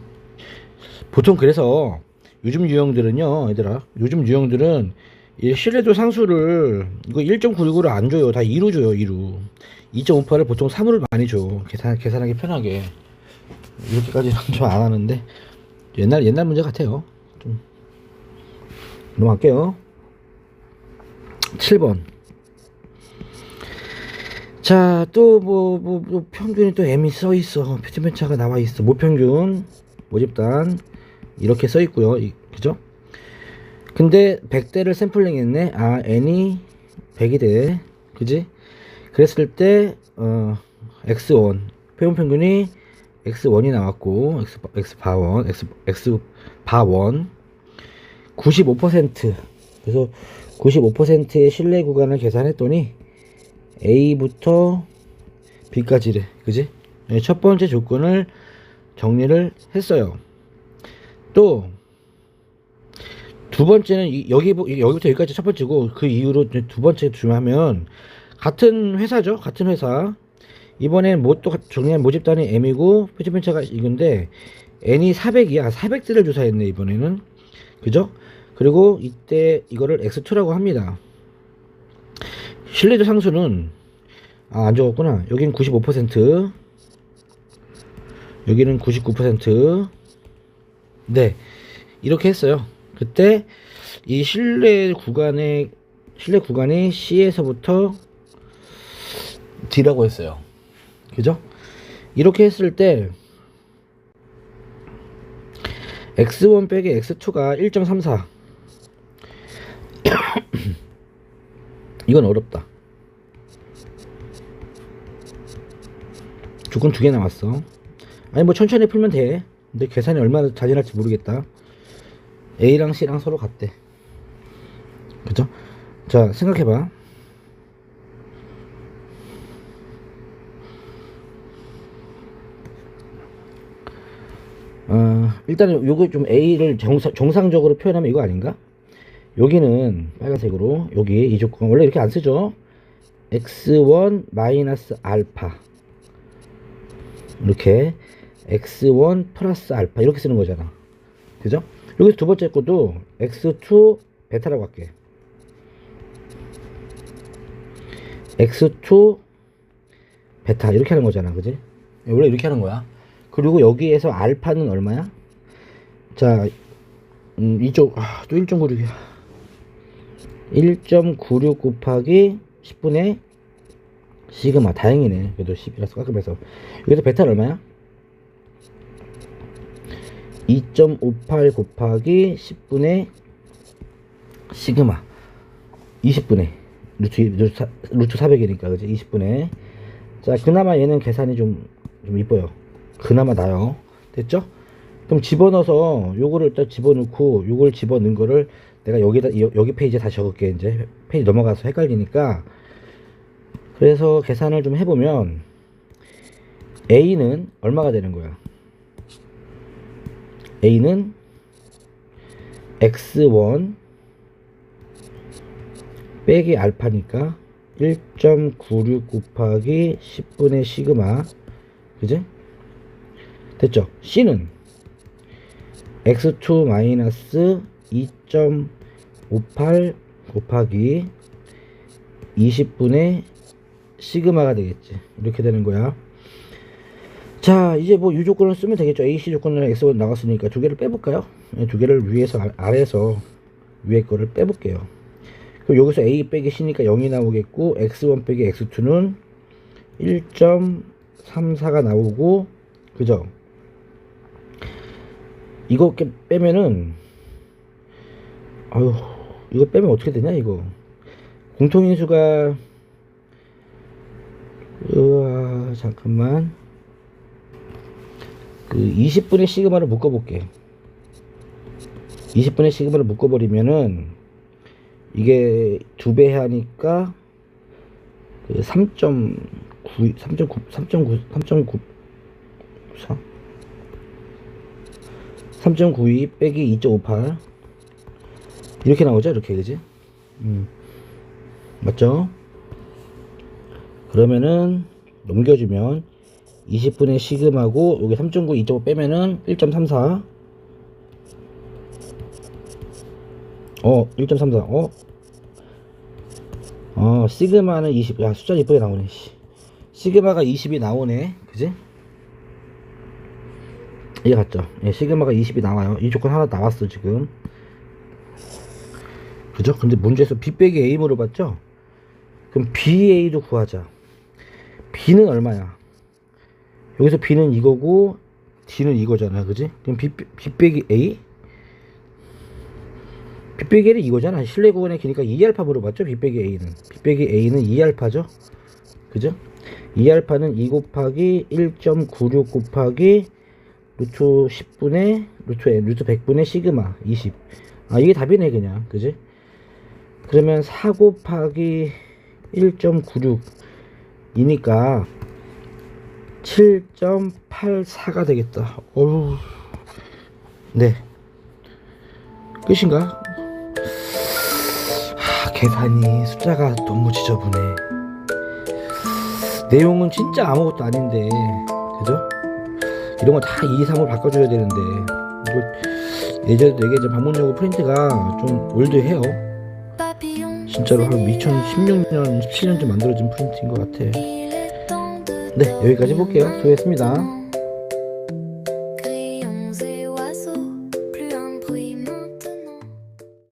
보통 그래서 요즘 유형들은요, 얘들아, 요즘 유형들은 이 신뢰도 상수를 이거 1.96로 안 줘요. 다 2로 줘요. 2로. 2.58을 보통 3으로 많이 줘. 계산하기 편하게. 이렇게까지는 좀 안 하는데 옛날 문제 같아요. 좀 넘어갈게요. 7번. 자, 또 평균이 또 m이 써 있어. 표준편차가 나와 있어. 모평균, 모집단 이렇게 써 있고요. 그죠? 근데 100대를 샘플링 했네. n이 100이 돼. 그지? 그랬을 때 x1 표본평균이 x1이 나왔고 x바1 95%. 그래서 95%의 신뢰 구간을 계산했더니 A부터 B까지래. 그지? 첫 번째 조건을 정리를 했어요. 또 두 번째는 여기부터 여기까지 첫 번째고, 그 이후로 두 번째 주하면 같은 회사죠. 같은 회사. 이번엔 또 정리한 모집단이 M이고 표준편차가 이건데 N이 400이야. 400대를 조사했네 이번에는. 그죠? 그리고 이때 이거를 X2라고 합니다. 신뢰도 상수는 안 적었구나. 여긴 95%, 여기는 99%. 네, 이렇게 했어요. 그때 이 신뢰 구간이 C에서부터 D라고 했어요. 그죠? 이렇게 했을 때 x1 빼기 x2가 1.34. 이건 어렵다. 조건 2개 남았어. 아니 뭐 천천히 풀면 돼. 근데 계산이 얼마나 잔인할지 모르겠다. A랑 C랑 서로 같대. 그죠? 자, 생각해봐. 일단은 요거 좀 A를 정상적으로 표현하면 이거 아닌가? 여기는 빨간색으로, 여기 이 조건 원래 이렇게 안 쓰죠. x1 마이너스 알파, 이렇게 x1 플러스 알파 이렇게 쓰는 거잖아. 그죠? 여기서 두 번째 것도 x2 베타라고 할게. x2 베타 이렇게 하는 거잖아. 그지? 원래 이렇게 하는 거야. 그리고 여기에서 알파는 얼마야? 자, 이쪽 또 1.96이야. 1.96 곱하기 10분의 시그마. 다행이네. 그래도 10이라서 깎으면서. 여기서 베타는 얼마야? 2.58 곱하기 10분의 시그마. 20분의 루트 400이니까 그지? 20분의. 자, 그나마 얘는 계산이 좀 이뻐요. 그나마 나요. 됐죠? 그럼 집어넣어서 요거를 일단 집어넣고, 요걸 집어넣은 거를 내가 여기 페이지에 다시 적을게. 이제 페이지 넘어가서 헷갈리니까. 그래서 계산을 좀 해보면 A는 얼마가 되는 거야? A는 x1 빼기 알파니까 1.96 곱하기 10분의 시그마. 그지? 됐죠? C는 x2 마이너스 2.58 곱하기 20분의 시그마가 되겠지. 이렇게 되는 거야. 자, 이제 뭐 이 조건을 쓰면 되겠죠. AC 조건은 x1 나왔으니까 두 개를 빼볼까요? 두 개를 위에서 아래에서 위에 거를 빼볼게요. 그럼 여기서 A 빼기 C니까 0이 나오겠고, x1 빼기 x2는 1.34가 나오고, 그죠? 이거 빼면은, 이거 빼면 어떻게 되냐, 이거. 공통인수가, 잠깐만. 그 20분의 시그마를 묶어볼게. 20분의 시그마를 묶어버리면은, 이게 2배 하니까, 3.92 빼기 2.58 이렇게 나오죠. 이렇게. 그지? 맞죠? 그러면은 넘겨주면 20분의 시그마고 여기 3.9 2.5 빼면은 1.34 1.34 시그마는 20. 야, 숫자 이쁘게 나오네. 시그마가 20이 나오네. 그지? 이해 갔죠? 예, 시그마가 20이 나와요. 이 조건 하나 나왔어 지금. 그죠? 근데 문제에서 B 빼기 A 물어봤죠? 그럼 BA도 구하자. B는 얼마야? 여기서 B는 이거고 D는 이거잖아. 그지? 그럼 B 빼기 A? B 빼기 A는 이거잖아. 실내 구간의 기니까 2알파 물어봤죠? B 빼기 A는. B 빼기 A는 2알파죠? 그죠? 2알파는 2 곱하기 1.96 곱하기 루트 10분의 루트 100분의 시그마 20. 이게 답이네 그냥. 그지? 그러면 4 곱하기 1.96 이니까 7.84가 되겠다. 어우. 네. 끝인가? 계산이 숫자가 너무 지저분해. 내용은 진짜 아무것도 아닌데, 그죠? 이런 거 다 2, 3으로 바꿔줘야 되는데, 이거 예전에도 얘기했지만 방문용어 프린트가 좀 올드해요. 진짜로 한 2016년, 17년쯤 만들어진 프린트인 것 같아. 네, 여기까지 볼게요. 수고했습니다.